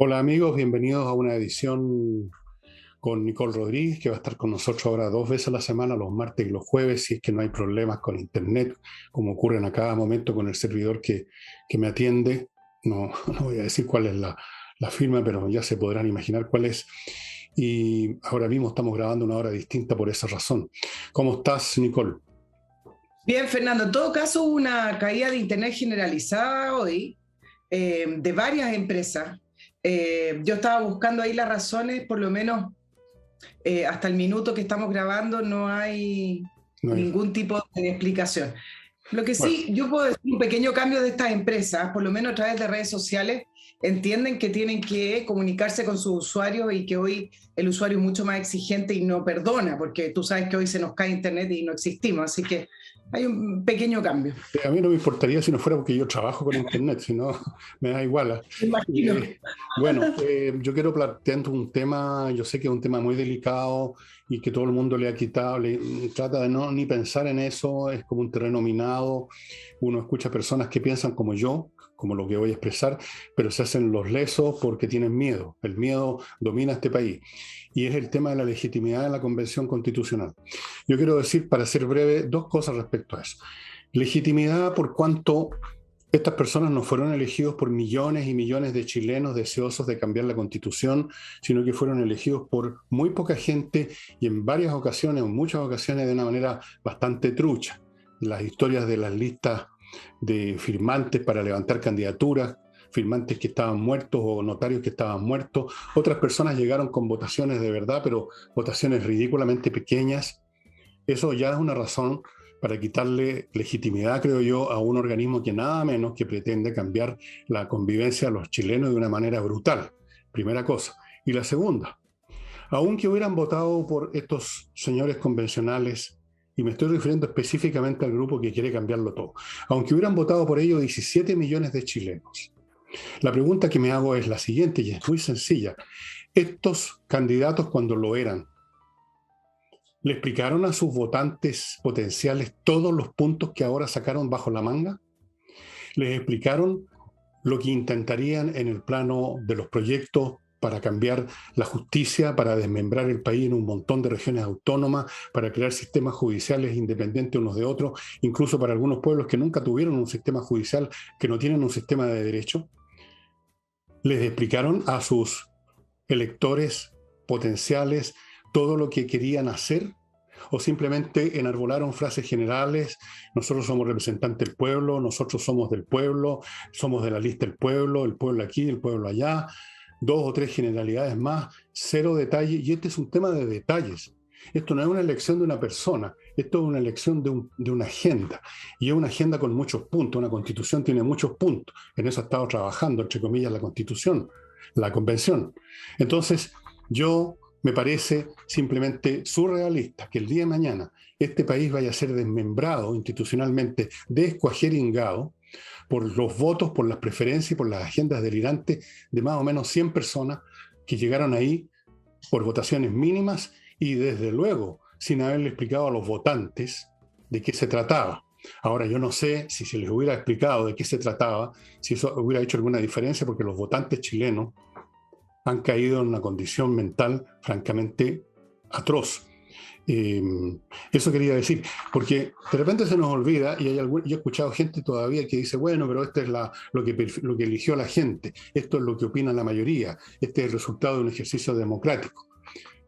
Hola amigos, bienvenidos a una edición con Nicole Rodríguez, que va a estar con nosotros ahora 2 veces a la semana, los martes y los jueves, si es que no hay problemas con internet, como ocurren a cada momento con el servidor que me atiende. No, no voy a decir cuál es la firma, pero ya se podrán imaginar cuál es. Y ahora mismo estamos grabando una hora distinta por esa razón. ¿Cómo estás, Nicole? Bien, Fernando, en todo caso hubo una caída de Internet generalizada hoy de varias empresas. Yo estaba buscando ahí las razones, por lo menos hasta el minuto que estamos grabando no hay No hay- ningún tipo de explicación. Lo que Bueno, sí, yo puedo decir un pequeño cambio de estas empresas, por lo menos a través de redes sociales, entienden que tienen que comunicarse con sus usuarios y que hoy el usuario es mucho más exigente y no perdona, porque tú sabes que hoy se nos cae Internet y no existimos, así que hay un pequeño cambio. a mí no me importaría si no fuera porque yo trabajo con internet, si no, me da igual. Me imagino. Eh, bueno, yo quiero plantear un tema, yo sé que es un tema muy delicado y que todo el mundo le ha quitado, trata de no ni pensar en eso, es como un terreno minado. Uno escucha personas que piensan como yo, como lo que voy a expresar, pero se hacen los lesos porque tienen miedo. El miedo domina este país y es el tema de la legitimidad de la Convención Constitucional. Yo quiero decir, para ser breve, dos cosas respecto a eso. Legitimidad por cuanto estas personas no fueron elegidos por millones y millones de chilenos deseosos de cambiar la Constitución, sino que fueron elegidos por muy poca gente y en varias ocasiones, en muchas ocasiones, de una manera bastante trucha. Las historias de las listas de firmantes para levantar candidaturas, firmantes que estaban muertos o notarios que estaban muertos. Otras personas llegaron con votaciones de verdad, pero votaciones ridículamente pequeñas. Eso ya es una razón para quitarle legitimidad, creo yo, a un organismo que nada menos que pretende cambiar la convivencia de los chilenos de una manera brutal. Primera cosa. Y la segunda, aunque hubieran votado por estos señores convencionales, y me estoy refiriendo específicamente al grupo que quiere cambiarlo todo, aunque hubieran votado por ello 17 millones de chilenos, la pregunta que me hago es la siguiente, y es muy sencilla. Estos candidatos, cuando lo eran, ¿le explicaron a sus votantes potenciales todos los puntos que ahora sacaron bajo la manga? ¿Les explicaron lo que intentarían en el plano de los proyectos para cambiar la justicia, para desmembrar el país en un montón de regiones autónomas, para crear sistemas judiciales independientes unos de otros, incluso para algunos pueblos que nunca tuvieron un sistema judicial, que no tienen un sistema de derecho? ¿Les explicaron a sus electores potenciales todo lo que querían hacer? ¿O simplemente enarbolaron frases generales? Nosotros somos representantes del pueblo, nosotros somos del pueblo, somos de la lista del pueblo, el pueblo aquí, el pueblo allá, dos o tres generalidades más, cero detalle, y este es un tema de detalles. Esto no es una elección de una persona, esto es una elección de una agenda, y es una agenda con muchos puntos, una constitución tiene muchos puntos, en eso ha estado trabajando, entre comillas, la constitución, la convención. Entonces, yo me parece simplemente surrealista que el día de mañana este país vaya a ser desmembrado institucionalmente, descuajeringado por los votos, por las preferencias y por las agendas delirantes de más o menos 100 personas que llegaron ahí por votaciones mínimas y desde luego sin haberle explicado a los votantes de qué se trataba. Ahora, yo no sé si se les hubiera explicado de qué se trataba, si eso hubiera hecho alguna diferencia, porque los votantes chilenos han caído en una condición mental francamente atroz. Eh, Eso quería decir, porque de repente se nos olvida, y yo he escuchado gente todavía que dice, bueno, pero esto es lo que eligió la gente, esto es lo que opina la mayoría, este es el resultado de un ejercicio democrático.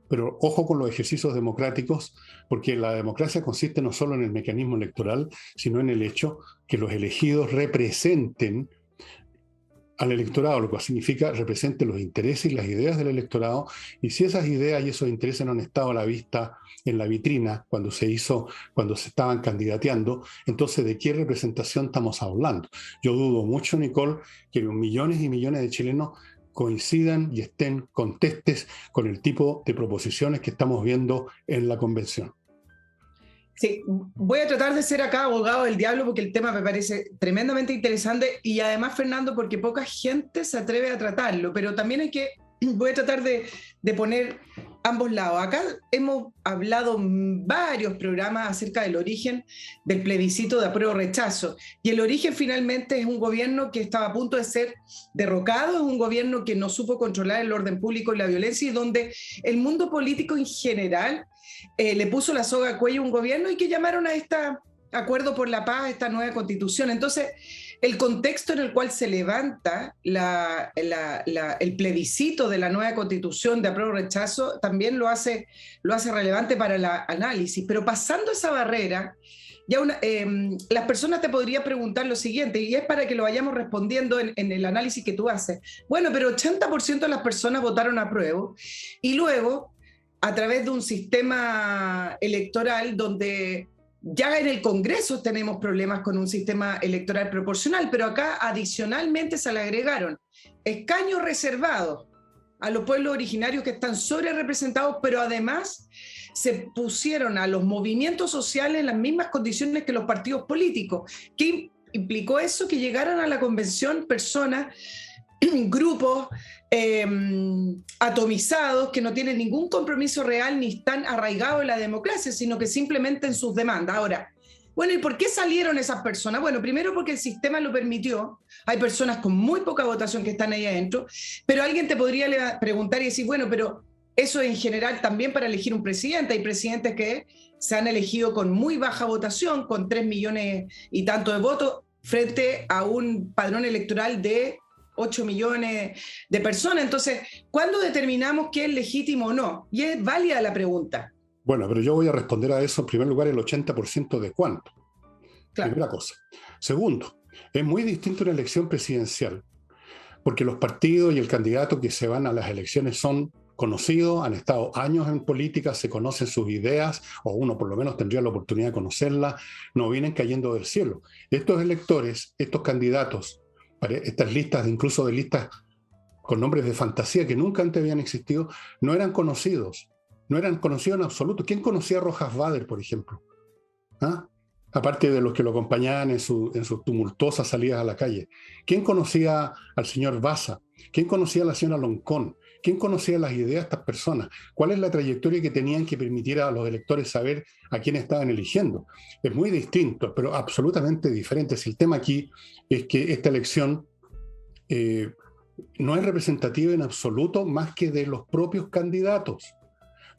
Pero ojo con los ejercicios democráticos, porque la democracia consiste no solo en el mecanismo electoral, sino en el hecho que los elegidos representen al electorado, lo cual significa represente los intereses y las ideas del electorado, y si esas ideas y esos intereses no han estado a la vista en la vitrina cuando se estaban candidateando, entonces ¿de qué representación estamos hablando? Yo dudo mucho, Nicole, que millones y millones de chilenos coincidan y estén contestes con el tipo de proposiciones que estamos viendo en la convención. Sí, voy a tratar de ser acá abogado del diablo porque el tema me parece tremendamente interesante y además, Fernando, porque poca gente se atreve a tratarlo, pero también hay que voy a tratar de poner ambos lados. Acá hemos hablado en varios programas acerca del origen del plebiscito de apruebo o rechazo. Y el origen finalmente es un gobierno que estaba a punto de ser derrocado, es un gobierno que no supo controlar el orden público y la violencia, y donde el mundo político en general le puso la soga al cuello a un gobierno y que llamaron a este acuerdo por la paz, a esta nueva constitución. Entonces, el contexto en el cual se levanta el plebiscito de la nueva constitución de apruebo o rechazo también lo hace relevante para el análisis. Pero pasando esa barrera, ya las personas te podrían preguntar lo siguiente, y es para que lo vayamos respondiendo en el análisis que tú haces. Bueno, pero 80% de las personas votaron apruebo, y luego, a través de un sistema electoral donde ya en el Congreso tenemos problemas con un sistema electoral proporcional, pero acá adicionalmente se le agregaron escaños reservados a los pueblos originarios que están sobre representados, pero además se pusieron a los movimientos sociales en las mismas condiciones que los partidos políticos. ¿Qué implicó eso? Que llegaran a la convención personas, grupos atomizados que no tienen ningún compromiso real ni están arraigados en la democracia, sino que simplemente en sus demandas. Ahora, bueno, ¿y por qué salieron esas personas? Bueno, primero porque el sistema lo permitió. Hay personas con muy poca votación que están ahí adentro, pero alguien te podría preguntar y decir, bueno, pero eso en general también para elegir un presidente. Hay presidentes que se han elegido con muy baja votación, con 3 millones y tanto de votos, frente a un padrón electoral de 8 millones de personas. Entonces, ¿cuándo determinamos qué es legítimo o no? Y es válida la pregunta. Bueno, pero yo voy a responder a eso en primer lugar, el 80% de cuánto. Claro. Primera cosa. Segundo, es muy distinto una elección presidencial, porque los partidos y el candidato que se van a las elecciones son conocidos, han estado años en política, se conocen sus ideas, o uno por lo menos tendría la oportunidad de conocerlas, no vienen cayendo del cielo. Estos electores, estos candidatos, estas listas, incluso de listas con nombres de fantasía que nunca antes habían existido, no eran conocidos en absoluto. ¿Quién conocía a Rojas Bader, por ejemplo? ¿Ah? Aparte de los que lo acompañaban en sus tumultuosas salidas a la calle. ¿Quién conocía al señor Baza? ¿Quién conocía a la señora Loncón? ¿Quién conocía las ideas de estas personas? ¿Cuál es la trayectoria que tenían que permitir a los electores saber a quién estaban eligiendo? Es muy distinto, pero absolutamente diferente. Si el tema aquí es que esta elección no es representativa en absoluto más que de los propios candidatos.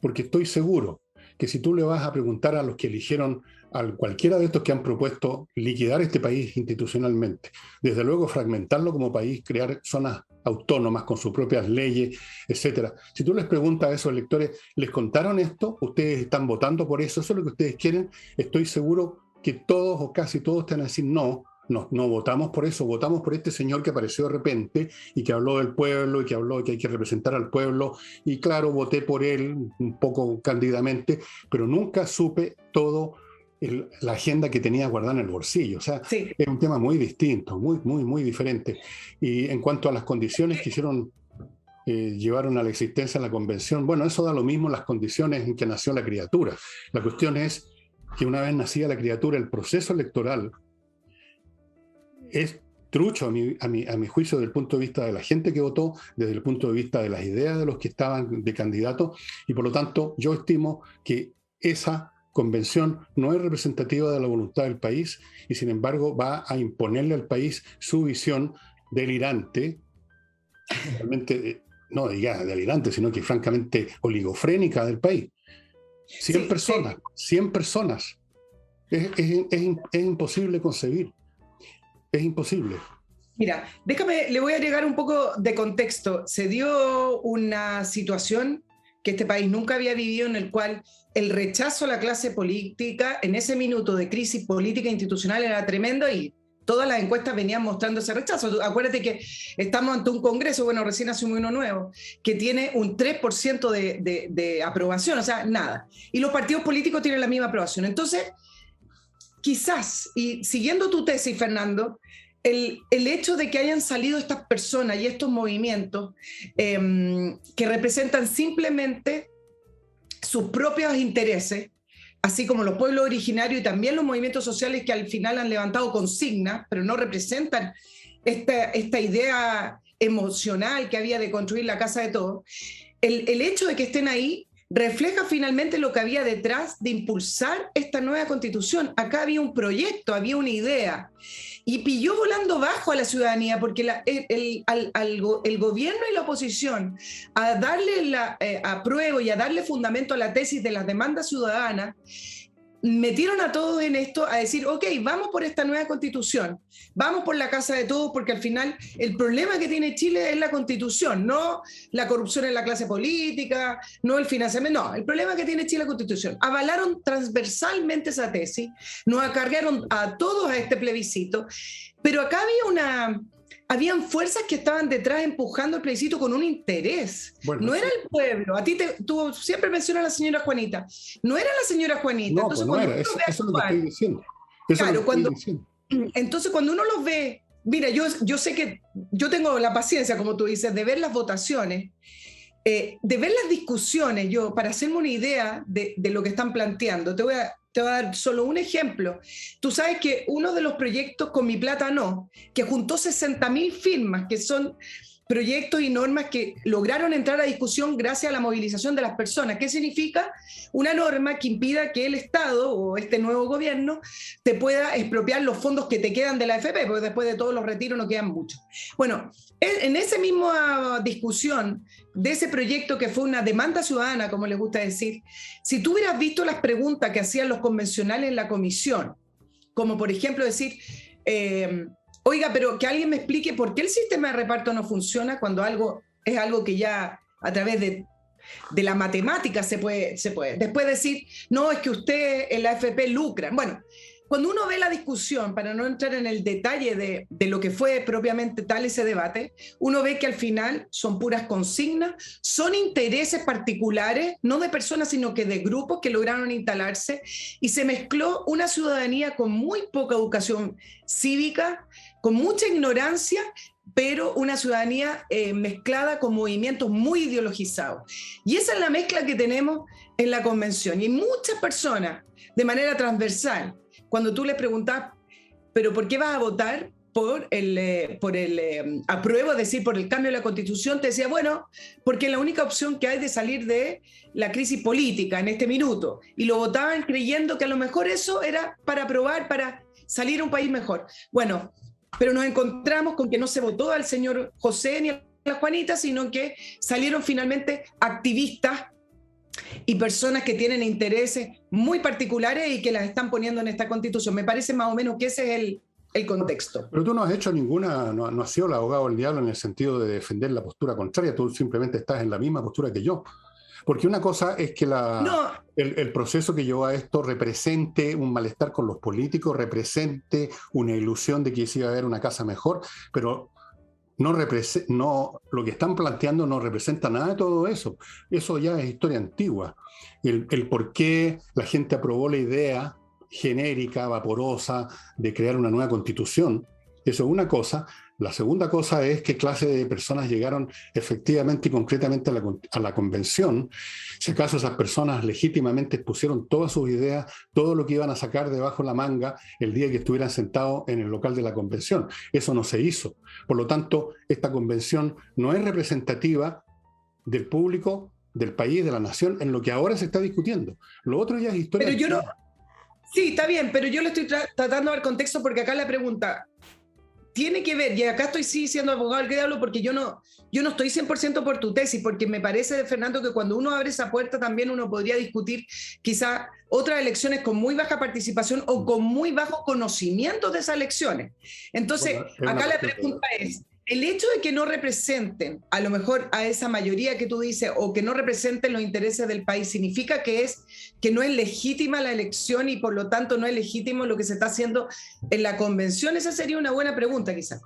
Porque estoy seguro que si tú le vas a preguntar a los que eligieron a cualquiera de estos que han propuesto liquidar este país institucionalmente, desde luego fragmentarlo como país, crear zonas autónomas con sus propias leyes, etcétera. Si tú les preguntas a esos electores, ¿les contaron esto? ¿Ustedes están votando por eso? ¿Eso es lo que ustedes quieren? Estoy seguro que todos o casi todos te van a decir no votamos por eso, votamos por este señor que apareció de repente y que habló del pueblo y que habló que hay que representar al pueblo, y claro, voté por él un poco cándidamente, pero nunca supe todo la agenda que tenía guardada en el bolsillo. O sea, sí, es un tema muy distinto, muy diferente. Y en cuanto a las condiciones que hicieron, llevaron a la existencia en la convención, bueno, eso da lo mismo las condiciones en que nació la criatura. La cuestión es que una vez nacida la criatura, el proceso electoral es trucho a mi juicio desde el punto de vista de la gente que votó, desde el punto de vista de las ideas de los que estaban de candidatos, y por lo tanto yo estimo que esa convención no es representativa de la voluntad del país y sin embargo va a imponerle al país su visión delirante, realmente no diga delirante, sino que francamente oligofrénica del país. 100 personas, 100 personas. Es imposible concebir. Es imposible. Mira, le voy a agregar un poco de contexto. Se dio una situación que este país nunca había vivido, en el cual el rechazo a la clase política en ese minuto de crisis política e institucional era tremendo, y todas las encuestas venían mostrando ese rechazo. Acuérdate que estamos ante un Congreso, bueno, recién asumió uno nuevo, que tiene un 3% de aprobación, o sea, nada. Y los partidos políticos tienen la misma aprobación. Entonces, quizás, y siguiendo tu tesis, Fernando, el hecho de que hayan salido estas personas y estos movimientos que representan simplemente sus propios intereses, así como los pueblos originarios y también los movimientos sociales que al final han levantado consignas, pero no representan esta idea emocional que había de construir la casa de todos, el hecho de que estén ahí refleja finalmente lo que había detrás de impulsar esta nueva constitución. Acá había un proyecto, había una idea, y pilló volando bajo a la ciudadanía, porque el gobierno y la oposición, a darle apruebo y a darle fundamento a la tesis de las demandas ciudadanas, metieron a todos en esto a decir, ok, vamos por esta nueva constitución, vamos por la casa de todos, porque al final el problema que tiene Chile es la constitución, no la corrupción en la clase política, no el financiamiento, no, el problema que tiene Chile es la constitución. Avalaron transversalmente esa tesis, nos acargaron a todos a este plebiscito, pero acá habían fuerzas que estaban detrás empujando el plebiscito con un interés. Bueno, no era el pueblo. Tú siempre mencionas a la señora Juanita. No era la señora Juanita. no, Entonces, pues no era. Eso es lo que estoy diciendo. Claro, entonces cuando uno los ve, mira, yo sé que yo tengo la paciencia, como tú dices, de ver las votaciones, de ver las discusiones, para hacerme una idea de lo que están planteando. Te voy a dar solo un ejemplo. Tú sabes que uno de los proyectos Con Mi Plata No, que juntó 60.000 firmas, que son proyectos y normas que lograron entrar a discusión gracias a la movilización de las personas. ¿Qué significa? Una norma que impida que el Estado o este nuevo gobierno te pueda expropiar los fondos que te quedan de la AFP, porque después de todos los retiros no quedan muchos. Bueno, en esa misma discusión de ese proyecto, que fue una demanda ciudadana, como les gusta decir, si tú hubieras visto las preguntas que hacían los convencionales en la comisión, como por ejemplo decir, oiga, pero que alguien me explique por qué el sistema de reparto no funciona, cuando es algo que ya a través de la matemática se puede. Después decir, no, es que usted en la AFP lucra. Bueno, cuando uno ve la discusión, para no entrar en el detalle de lo que fue propiamente tal ese debate, uno ve que al final son puras consignas, son intereses particulares, no de personas, sino que de grupos que lograron instalarse, y se mezcló una ciudadanía con muy poca educación cívica, con mucha ignorancia, pero una ciudadanía mezclada con movimientos muy ideologizados. Y esa es la mezcla que tenemos en la convención. Y muchas personas, de manera transversal, cuando tú le preguntas, ¿pero por qué vas a votar por el apruebo, es decir, por el cambio de la Constitución? Te decía, bueno, porque es la única opción que hay de salir de la crisis política en este minuto. Y lo votaban creyendo que a lo mejor eso era para aprobar, para salir a un país mejor. Bueno, pero nos encontramos con que no se votó al señor José ni a la Juanita, sino que salieron finalmente activistas y personas que tienen intereses muy particulares y que las están poniendo en esta constitución. Me parece más o menos que ese es el contexto. Pero tú no has hecho no has sido el abogado del diablo en el sentido de defender la postura contraria, tú simplemente estás en la misma postura que yo. Porque una cosa es que el proceso que llevó a esto represente un malestar con los políticos, represente una ilusión de que se iba a haber una casa mejor, pero lo que están planteando no representa nada de todo eso. Eso ya es historia antigua. El por qué la gente aprobó la idea genérica, vaporosa, de crear una nueva constitución, eso es una cosa. La segunda cosa es qué clase de personas llegaron efectivamente y concretamente a la convención. Si acaso esas personas legítimamente expusieron todas sus ideas, todo lo que iban a sacar debajo de la manga el día que estuvieran sentados en el local de la convención. Eso no se hizo. Por lo tanto, esta convención no es representativa del público, del país, de la nación, en lo que ahora se está discutiendo. Lo otro ya es historia. Pero yo no... Sí, está bien, pero yo le estoy tratando de dar contexto, porque acá la pregunta tiene que ver, y acá estoy sí siendo abogado del diablo, porque yo no estoy 100% por tu tesis, porque me parece, Fernando, que cuando uno abre esa puerta también uno podría discutir quizá otras elecciones con muy baja participación o con muy bajo conocimiento de esas elecciones. Entonces, bueno, acá la pregunta es, el hecho de que no representen a lo mejor a esa mayoría que tú dices, o que no representen los intereses del país, ¿significa que no es legítima la elección y por lo tanto no es legítimo lo que se está haciendo en la convención? Esa sería una buena pregunta, quizás,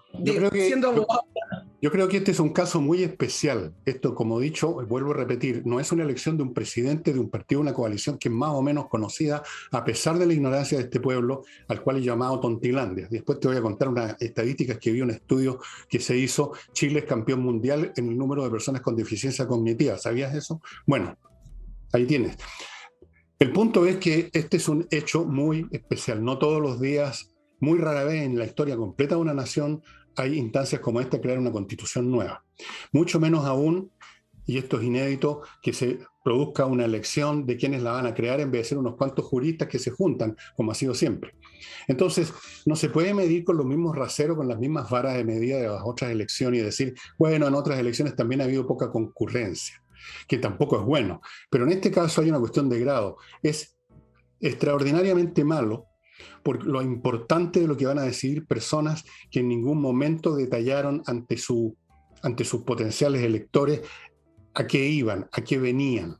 siendo abogado. Yo creo que este es un caso muy especial. Esto, como he dicho, vuelvo a repetir, no es una elección de un presidente de un partido, una coalición que es más o menos conocida, a pesar de la ignorancia de este pueblo, al cual he llamado Tontilandia. Después te voy a contar unas estadísticas que vi, un estudio que se hizo. Chile es campeón mundial en el número de personas con deficiencia cognitiva. ¿Sabías eso? Bueno, ahí tienes. El punto es que este es un hecho muy especial. No todos los días, muy rara vez en la historia completa de una nación, hay instancias como esta, crear una constitución nueva. Mucho menos aún, y esto es inédito, que se produzca una elección de quienes la van a crear en vez de ser unos cuantos juristas que se juntan, como ha sido siempre. Entonces, no se puede medir con los mismos raseros, con las mismas varas de medida de las otras elecciones y decir, bueno, en otras elecciones también ha habido poca concurrencia, que tampoco es bueno. Pero en este caso hay una cuestión de grado. Es extraordinariamente malo por lo importante de lo que van a decidir personas que en ningún momento detallaron ante sus potenciales electores a qué iban, a qué venían.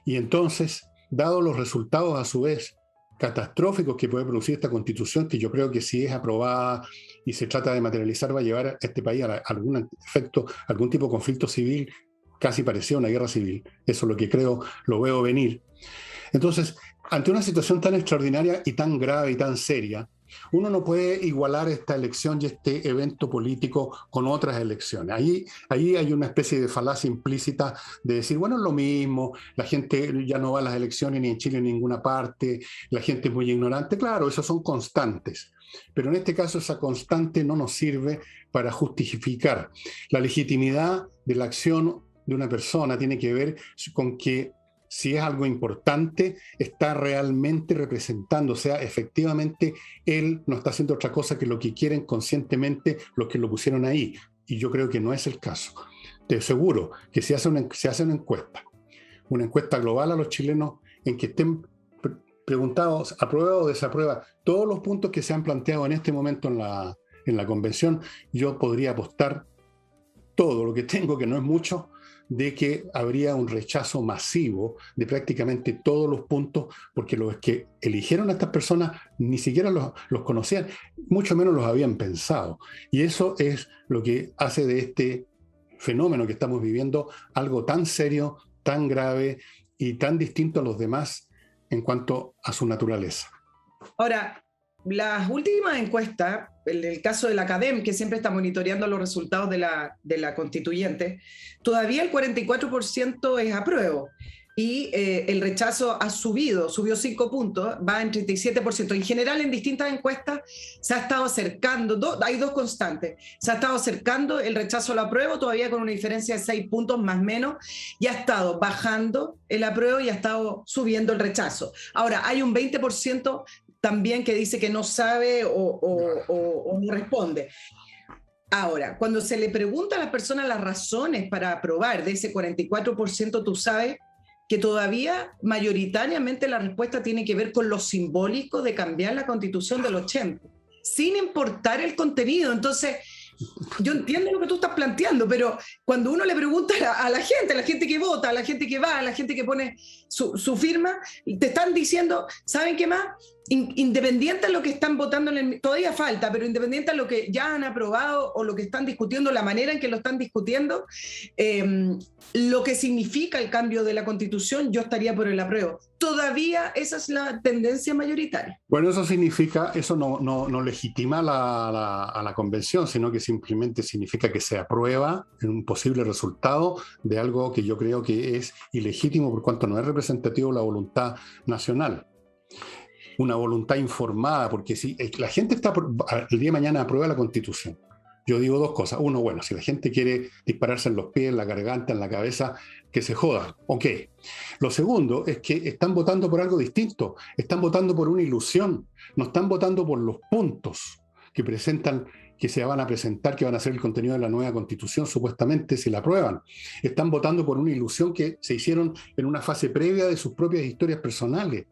Y entonces, dados los resultados a su vez catastróficos que puede producir esta constitución, que yo creo que si es aprobada y se trata de materializar, va a llevar a este país a algún efecto, algún tipo de conflicto civil, casi parecido a una guerra civil. Eso es lo que creo, lo veo venir. Entonces, ante una situación tan extraordinaria y tan grave y tan seria, uno no puede igualar esta elección y este evento político con otras elecciones. Ahí hay una especie de falacia implícita de decir, bueno, es lo mismo, la gente ya no va a las elecciones ni en Chile ni en ninguna parte, la gente es muy ignorante. Claro, esas son constantes, pero en este caso esa constante no nos sirve para justificar. La legitimidad de la acción de una persona tiene que ver con que si es algo importante, está realmente representando, o sea, efectivamente él no está haciendo otra cosa que lo que quieren conscientemente los que lo pusieron ahí. Y yo creo que no es el caso. Te aseguro que si se hace una encuesta global a los chilenos en que estén preguntados, aprueba o desaprueba, todos los puntos que se han planteado en este momento en la convención, yo podría apostar todo lo que tengo, que no es mucho, de que habría un rechazo masivo de prácticamente todos los puntos, porque los que eligieron a estas personas ni siquiera los conocían, mucho menos los habían pensado. Y eso es lo que hace de este fenómeno que estamos viviendo algo tan serio, tan grave y tan distinto a los demás en cuanto a su naturaleza. Ahora, las últimas encuestas, en el caso de la Academ, que siempre está monitoreando los resultados de la constituyente, todavía el 44% es apruebo. Y el rechazo subió 5 puntos, va en 37%. En general, en distintas encuestas se ha estado acercando, hay dos constantes, se ha estado acercando el rechazo al apruebo, todavía con una diferencia de 6 puntos más o menos, y ha estado bajando el apruebo y ha estado subiendo el rechazo. Ahora, hay un 20% también que dice que no sabe o no responde. Ahora, cuando se le pregunta a las personas las razones para aprobar de ese 44%, tú sabes que todavía mayoritariamente la respuesta tiene que ver con lo simbólico de cambiar la Constitución del 80, sin importar el contenido. Entonces, yo entiendo lo que tú estás planteando, pero cuando uno le pregunta a la gente que vota, a la gente que va, a la gente que pone su firma, te están diciendo, ¿saben qué más? Independiente de lo que están votando, todavía falta, pero independiente de lo que ya han aprobado o lo que están discutiendo, la manera en que lo están discutiendo, lo que significa el cambio de la Constitución, yo estaría por el apruebo. Todavía esa es la tendencia mayoritaria. Bueno, eso significa, eso no legitima a la convención, sino que simplemente significa que se aprueba un posible resultado de algo que yo creo que es ilegítimo por cuanto no es representativo de la voluntad nacional. Una voluntad informada, porque si la gente el día de mañana aprueba la Constitución, yo digo dos cosas. Uno, bueno, si la gente quiere dispararse en los pies, en la garganta, en la cabeza, que se joda. Ok. Lo segundo es que están votando por algo distinto. Están votando por una ilusión. No están votando por los puntos que presentan, que se van a presentar, que van a ser el contenido de la nueva Constitución, supuestamente, si la aprueban. Están votando por una ilusión que se hicieron en una fase previa de sus propias historias personales.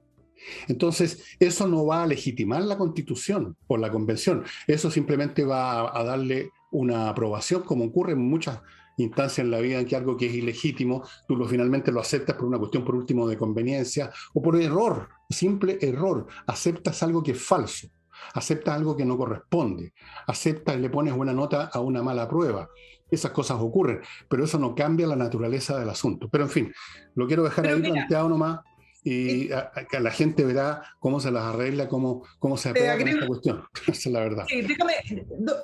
Entonces, eso no va a legitimar la Constitución por la Convención. Eso simplemente va a darle una aprobación, como ocurre en muchas instancias en la vida en que algo que es ilegítimo, tú finalmente lo aceptas por una cuestión, por último, de conveniencia o por error, simple error. Aceptas algo que es falso, aceptas algo que no corresponde, aceptas y le pones buena nota a una mala prueba. Esas cosas ocurren, pero eso no cambia la naturaleza del asunto. Pero en fin, lo quiero dejar ahí planteado nomás. y que la gente verá cómo se las arregla, cómo se apega con esta cuestión. Esa es la verdad. Sí, déjame,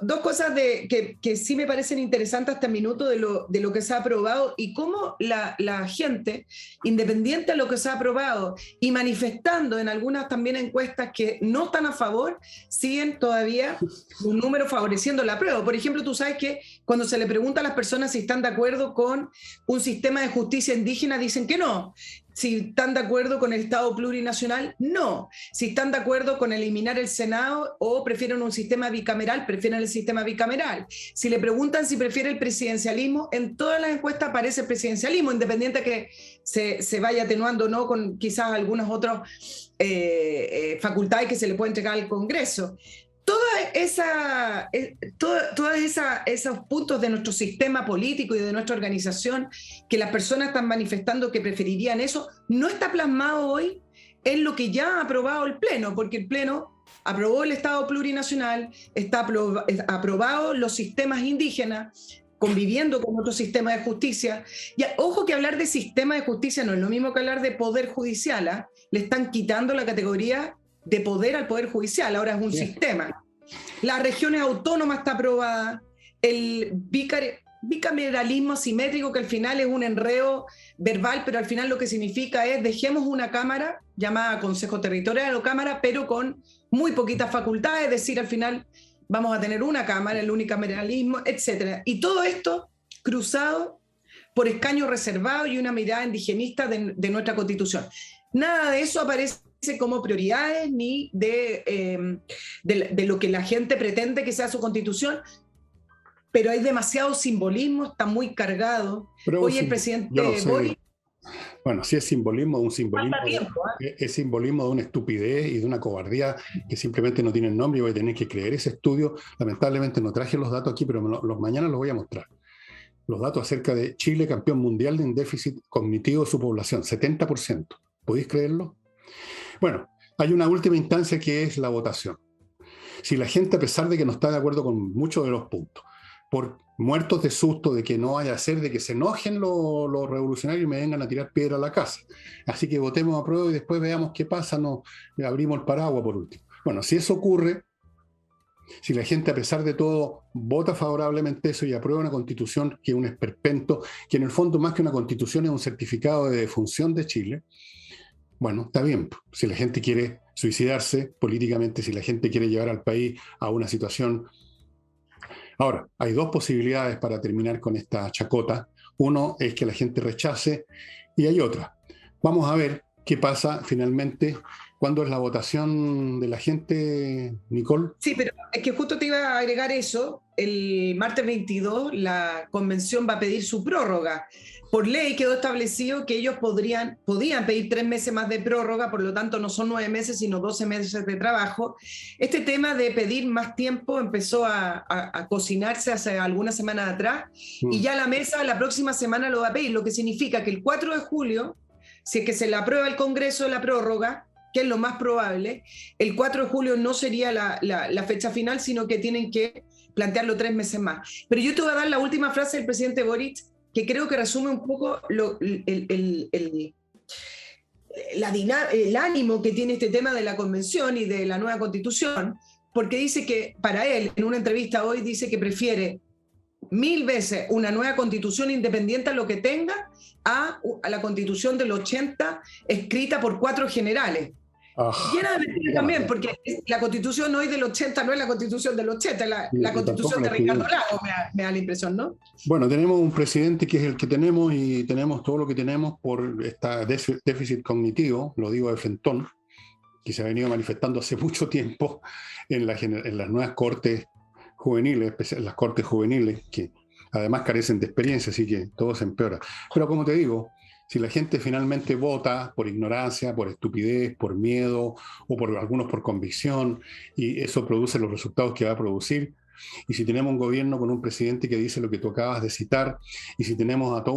dos cosas que sí me parecen interesantes hasta el minuto de lo que se ha aprobado y cómo la gente, independiente de lo que se ha aprobado y manifestando en algunas también encuestas que no están a favor, siguen todavía un número favoreciendo la apruebo. Por ejemplo, tú sabes que cuando se le pregunta a las personas si están de acuerdo con un sistema de justicia indígena, dicen que no. Si están de acuerdo con el Estado plurinacional, no. Si están de acuerdo con eliminar el Senado o prefieren un sistema bicameral, prefieren el sistema bicameral. Si le preguntan si prefiere el presidencialismo, en todas las encuestas aparece el presidencialismo, independiente que se vaya atenuando o no con quizás algunas otras facultades que se le puede entregar al Congreso. Todos esos puntos de nuestro sistema político y de nuestra organización que las personas están manifestando que preferirían eso, no está plasmado hoy en lo que ya ha aprobado el Pleno, porque el Pleno aprobó el Estado plurinacional, está aprobado los sistemas indígenas, conviviendo con otro sistema de justicia. Y ojo que hablar de sistema de justicia no es lo mismo que hablar de poder judicial, ¿eh? Le están quitando la categoría de poder al Poder Judicial, ahora es un sistema. Las regiones autónomas está aprobada, el bicameralismo asimétrico, que al final es un enredo verbal, pero al final lo que significa es dejemos una cámara llamada Consejo Territorial o Cámara, pero con muy poquitas facultades, es decir, al final vamos a tener una cámara, el unicameralismo, etc. Y todo esto cruzado por escaños reservados y una mirada indigenista de nuestra Constitución. Nada de eso aparece como prioridades ni de lo que la gente pretende que sea su Constitución, pero hay demasiado simbolismo, está muy cargado. Pero hoy el presidente Boric... Bueno, si es simbolismo, es simbolismo de una estupidez y de una cobardía que simplemente no tienen nombre y voy a tener que creer ese estudio. Lamentablemente no traje los datos aquí, pero mañana los voy a mostrar. Los datos acerca de Chile, campeón mundial en déficit cognitivo de su población, 70%. ¿Podéis creerlo? Bueno, hay una última instancia que es la votación. Si la gente, a pesar de que no está de acuerdo con muchos de los puntos, por muertos de susto de que no vaya a ser, de que se enojen los revolucionarios y me vengan a tirar piedra a la casa. Así que votemos a prueba y después veamos qué pasa, nos abrimos el paraguas por último. Bueno, si eso ocurre, si la gente a pesar de todo vota favorablemente eso y aprueba una constitución que es un esperpento, que en el fondo más que una constitución es un certificado de defunción de Chile, bueno, está bien. Si la gente quiere suicidarse políticamente, si la gente quiere llevar al país a una situación... Ahora, hay dos posibilidades para terminar con esta chacota. Uno es que la gente rechace y hay otra. Vamos a ver qué pasa finalmente. ¿Cuándo es la votación de la gente, Nicole? Sí, pero es que justo te iba a agregar eso. El martes 22 la convención va a pedir su prórroga. Por ley quedó establecido que ellos podían pedir 3 meses más de prórroga, por lo tanto no son 9 meses, sino 12 meses de trabajo. Este tema de pedir más tiempo empezó a cocinarse hace algunas semanas atrás y ya la mesa la próxima semana lo va a pedir, lo que significa que el 4 de julio, si es que se le aprueba el Congreso la prórroga, que es lo más probable, el 4 de julio no sería la fecha final, sino que tienen que plantearlo 3 meses más. Pero yo te voy a dar la última frase del presidente Boric, que creo que resume un poco el ánimo que tiene este tema de la convención y de la nueva constitución, porque dice que para él, en una entrevista hoy, dice que prefiere 1000 veces una nueva constitución independiente a lo que tenga a la constitución del 80 escrita por 4 generales. Llena de mentiras también, porque la constitución hoy del 80 no es la constitución del 80, la constitución de Ricardo Lagos, me da la impresión, ¿no? Bueno, tenemos un presidente que es el que tenemos y tenemos todo lo que tenemos por este déficit cognitivo, lo digo de frentón, que se ha venido manifestando hace mucho tiempo en las nuevas cortes juveniles, las cortes juveniles, que además carecen de experiencia, así que todo se empeora. Pero como te digo, si la gente finalmente vota por ignorancia, por estupidez, por miedo, o por algunos por convicción, y eso produce los resultados que va a producir, y si tenemos un gobierno con un presidente que dice lo que tú acabas de citar, y si tenemos a todo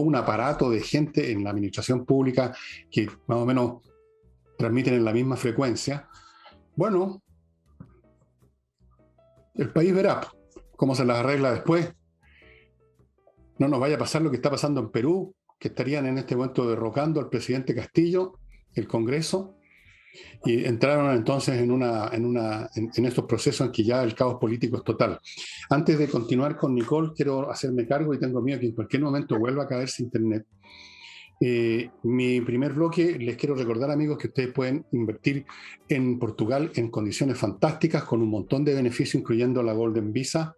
un aparato de gente en la administración pública que más o menos transmiten en la misma frecuencia, bueno, el país verá cómo se las arregla después. No nos vaya a pasar lo que está pasando en Perú, que estarían en este momento derrocando al presidente Castillo, el Congreso, y entraron entonces en estos procesos en que ya el caos político es total. Antes de continuar con Nicole, quiero hacerme cargo y tengo miedo que en cualquier momento vuelva a caerse internet. Mi primer bloque, les quiero recordar, amigos, que ustedes pueden invertir en Portugal en condiciones fantásticas, con un montón de beneficios, incluyendo la Golden Visa.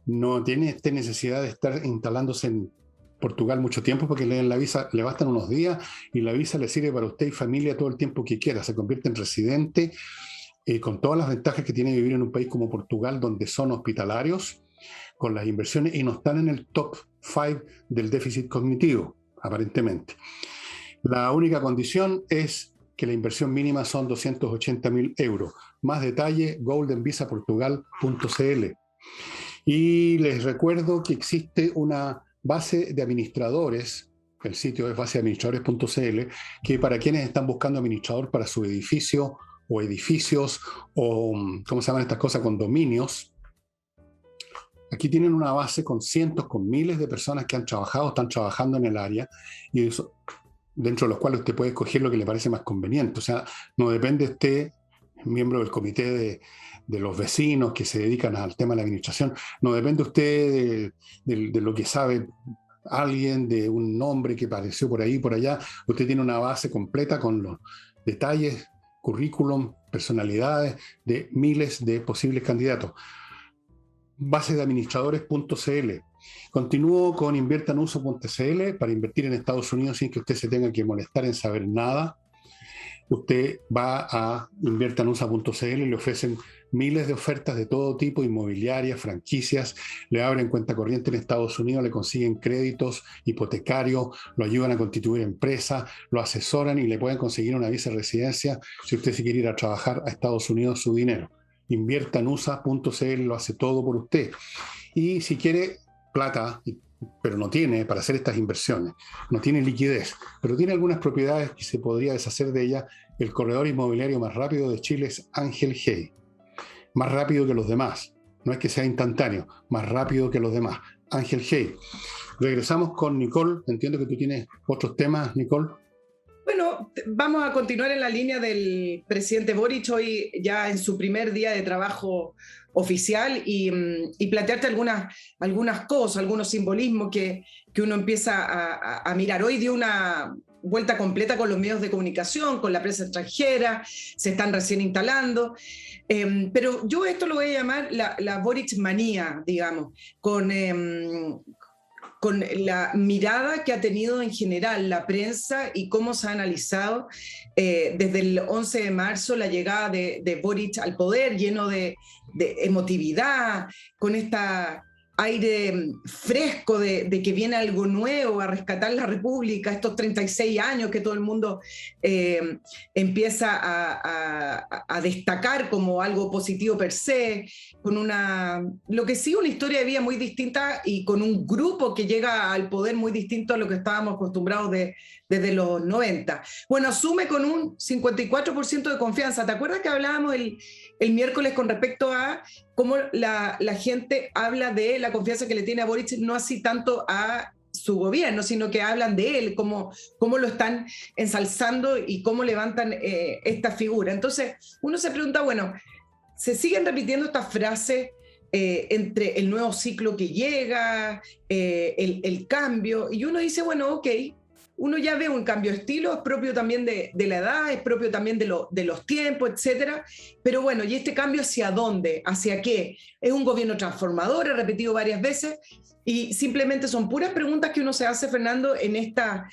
No tiene necesidad de estar instalándose en Portugal mucho tiempo, porque le den la visa, le bastan unos días y la visa le sirve para usted y familia todo el tiempo que quiera. Se convierte en residente con todas las ventajas que tiene vivir en un país como Portugal, donde son hospitalarios, con las inversiones y no están en el top 5 del déficit cognitivo, aparentemente. La única condición es que la inversión mínima son 280.000 euros. Más detalle, goldenvisaportugal.cl. Y les recuerdo que existe una base de administradores, el sitio es baseadministradores.cl, que para quienes están buscando administrador para su edificio o edificios o, ¿cómo se llaman estas cosas?, condominios. Aquí tienen una base con cientos, con miles de personas que han trabajado, están trabajando en el área, y eso, dentro de los cuales usted puede escoger lo que le parece más conveniente. O sea, no depende usted, miembro del comité de los vecinos que se dedican al tema de la administración, no depende usted de lo que sabe alguien, de un nombre que apareció por ahí, por allá. Usted tiene una base completa con los detalles, currículum, personalidades de miles de posibles candidatos. Basedeadministradores.cl. Continúo con inviertanuso.cl para invertir en Estados Unidos sin que usted se tenga que molestar en saber nada. Usted va a inviertanusa.cl y le ofrecen miles de ofertas de todo tipo, inmobiliarias, franquicias, le abren cuenta corriente en Estados Unidos, le consiguen créditos hipotecarios, lo ayudan a constituir empresa, lo asesoran y le pueden conseguir una visa de residencia si usted se quiere ir a trabajar a Estados Unidos su dinero. Inviertanusa.cl lo hace todo por usted. Y si quiere plata, pero no tiene para hacer estas inversiones, no tiene liquidez, pero tiene algunas propiedades que se podría deshacer de ellas, el corredor inmobiliario más rápido de Chile es Ángel Hey. Más rápido que los demás, no es que sea instantáneo, más rápido que los demás. Ángel Hey. Regresamos con Nicole, entiendo que tú tienes otros temas, Nicole. Bueno, vamos a continuar en la línea del presidente Boric hoy ya en su primer día de trabajo oficial y plantearte algunas cosas, algunos simbolismos que uno empieza a mirar. Hoy dio una vuelta completa con los medios de comunicación, con la prensa extranjera, se están recién instalando, pero yo esto lo voy a llamar la Boric manía, digamos, con la mirada que ha tenido en general la prensa y cómo se ha analizado desde el 11 de marzo la llegada de Boric al poder, lleno de emotividad, con esta aire fresco de que viene algo nuevo a rescatar la República, estos 36 años que todo el mundo empieza a destacar como algo positivo per se, con lo que sí, una historia de vida muy distinta y con un grupo que llega al poder muy distinto a lo que estábamos acostumbrados desde los 90. Bueno, asume con un 54% de confianza. ¿Te acuerdas que hablábamos el miércoles con respecto a cómo la gente habla de la confianza que le tiene a Boric, no así tanto a su gobierno, sino que hablan de él, cómo lo están ensalzando y cómo levantan esta figura? Entonces, uno se pregunta, bueno, se siguen repitiendo estas frases entre el nuevo ciclo que llega, el cambio, y uno dice, bueno, ok, uno ya ve un cambio de estilo, es propio también de la edad, es propio también de los tiempos, etcétera. Pero bueno, ¿y este cambio hacia dónde? ¿Hacia qué? ¿Es un gobierno transformador? He repetido varias veces, y simplemente son puras preguntas que uno se hace, Fernando, en esta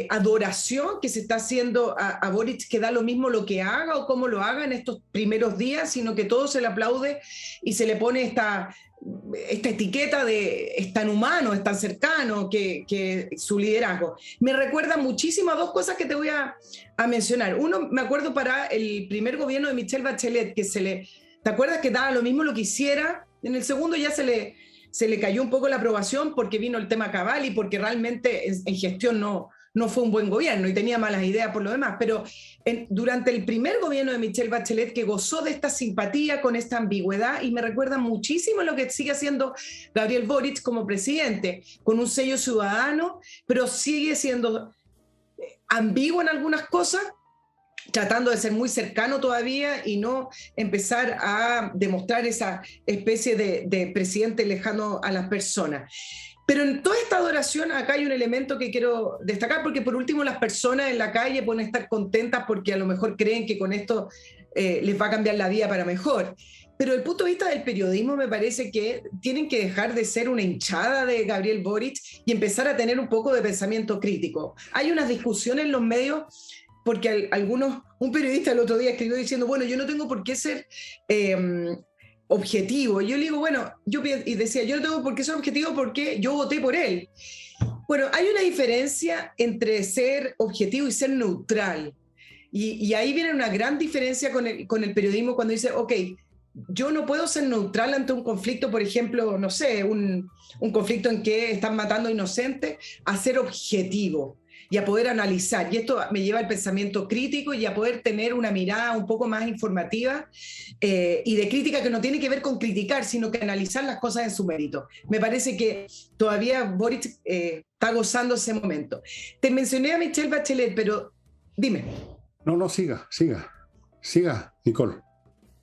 adoración que se está haciendo a Boric, que da lo mismo lo que haga o cómo lo haga en estos primeros días, sino que todo se le aplaude y se le pone esta etiqueta de es tan humano, es tan cercano, que su liderazgo. Me recuerda muchísimo a dos cosas que te voy a mencionar. Uno, me acuerdo para el primer gobierno de Michelle Bachelet, ¿te acuerdas que daba lo mismo lo que hiciera? En el segundo ya se le cayó un poco la aprobación porque vino el tema cabal y porque realmente en gestión no no fue un buen gobierno y tenía malas ideas por lo demás, pero durante el primer gobierno de Michelle Bachelet, que gozó de esta simpatía con esta ambigüedad, y me recuerda muchísimo lo que sigue haciendo Gabriel Boric como presidente, con un sello ciudadano, pero sigue siendo ambiguo en algunas cosas, tratando de ser muy cercano todavía y no empezar a demostrar esa especie de presidente lejano a las personas. Pero en toda esta adoración acá hay un elemento que quiero destacar, porque por último las personas en la calle pueden estar contentas porque a lo mejor creen que con esto les va a cambiar la vida para mejor. Pero desde el punto de vista del periodismo me parece que tienen que dejar de ser una hinchada de Gabriel Boric y empezar a tener un poco de pensamiento crítico. Hay unas discusiones en los medios porque un periodista el otro día escribió diciendo, bueno, yo no tengo por qué ser objetivo. Yo le digo, bueno, y decía, yo no tengo por qué ser objetivo porque yo voté por él. Bueno, hay una diferencia entre ser objetivo y ser neutral. Y ahí viene una gran diferencia con el periodismo cuando dice, ok, yo no puedo ser neutral ante un conflicto, por ejemplo, no sé, un conflicto en que están matando inocentes, a ser objetivo y a poder analizar. Y esto me lleva al pensamiento crítico y a poder tener una mirada un poco más informativa y de crítica que no tiene que ver con criticar, sino que analizar las cosas en su mérito. Me parece que todavía Boric está gozando ese momento. Te mencioné a Michelle Bachelet, pero dime. No, siga, Nicole.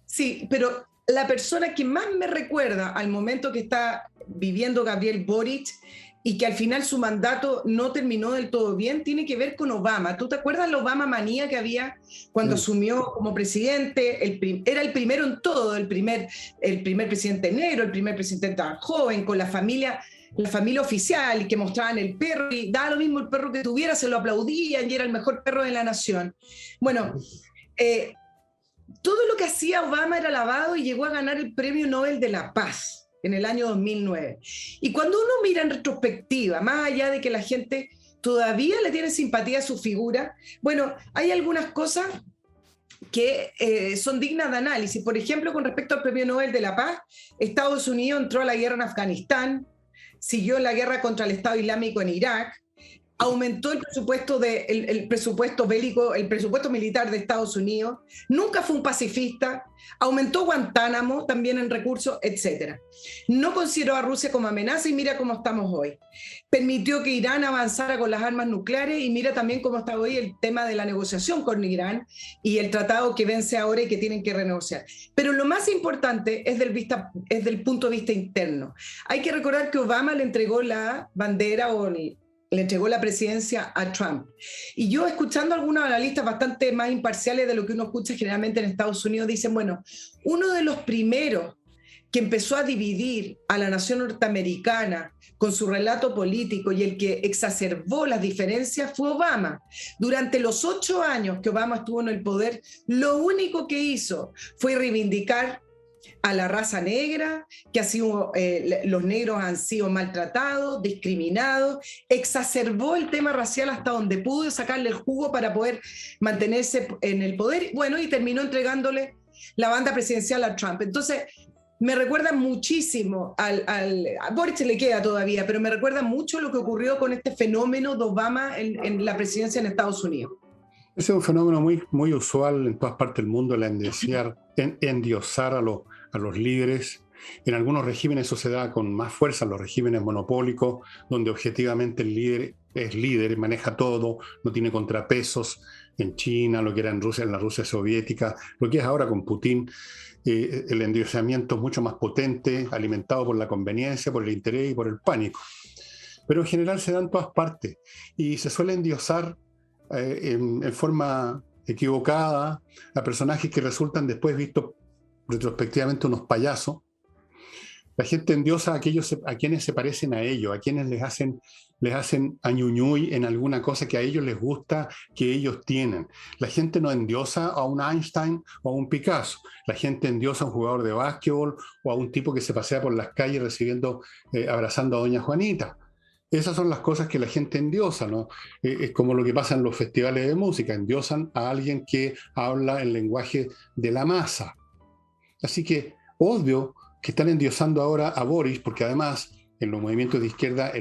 Sí, pero la persona que más me recuerda al momento que está viviendo Gabriel Boric y que al final su mandato no terminó del todo bien, tiene que ver con Obama. ¿Tú te acuerdas la Obama manía que había cuando asumió como presidente? Era el primero en todo, el primer presidente negro, el primer presidente tan joven, con la familia oficial, y que mostraban el perro, y daba lo mismo el perro que tuviera, se lo aplaudían y era el mejor perro de la nación. Bueno, todo lo que hacía Obama era alabado y llegó a ganar el Premio Nobel de la Paz en el año 2009. Y cuando uno mira en retrospectiva, más allá de que la gente todavía le tiene simpatía a su figura, bueno, hay algunas cosas que son dignas de análisis. Por ejemplo, con respecto al Premio Nobel de la Paz, Estados Unidos entró a la guerra en Afganistán, siguió la guerra contra el Estado Islámico en Irak, aumentó el presupuesto bélico, el presupuesto militar de Estados Unidos, nunca fue un pacifista, aumentó Guantánamo también en recursos, etc. No consideró a Rusia como amenaza y mira cómo estamos hoy. Permitió que Irán avanzara con las armas nucleares y mira también cómo está hoy el tema de la negociación con Irán y el tratado que vence ahora y que tienen que renegociar. Pero lo más importante es del punto de vista interno. Hay que recordar que Obama le entregó la bandera le entregó la presidencia a Trump. Y yo, escuchando a algunos analistas bastante más imparciales de lo que uno escucha generalmente en Estados Unidos, dicen, bueno, uno de los primeros que empezó a dividir a la nación norteamericana con su relato político y el que exacerbó las diferencias fue Obama. Durante los 8 años que Obama estuvo en el poder, lo único que hizo fue reivindicar a la raza negra, que los negros han sido maltratados, discriminados, exacerbó el tema racial hasta donde pudo sacarle el jugo para poder mantenerse en el poder, bueno, y terminó entregándole la banda presidencial a Trump. Entonces, me recuerda muchísimo a Boric le queda todavía, pero me recuerda mucho lo que ocurrió con este fenómeno de Obama en la presidencia en Estados Unidos. Ese es un fenómeno muy usual en todas partes del mundo, endiosar a los líderes. En algunos regímenes eso se da con más fuerza, en los regímenes monopólicos, donde objetivamente el líder es líder, maneja todo, no tiene contrapesos. En China, lo que era en Rusia, en la Rusia soviética, lo que es ahora con Putin, el endiosamiento es mucho más potente, alimentado por la conveniencia, por el interés y por el pánico. Pero en general se da en todas partes y se suele endiosar en forma equivocada a personajes que resultan después vistos retrospectivamente unos payasos. La gente endiosa a quienes se parecen a ellos, a quienes les hacen añuñuy en alguna cosa que a ellos les gusta, que ellos tienen. La gente no endiosa a un Einstein o a un Picasso. La gente endiosa a un jugador de básquetbol o a un tipo que se pasea por las calles abrazando a doña Juanita. Esas son las cosas que la gente endiosa, ¿no? Es como lo que pasa en los festivales de música, endiosan a alguien que habla el lenguaje de la masa. Así que, obvio que están endiosando ahora a Boris, porque además en los movimientos de izquierda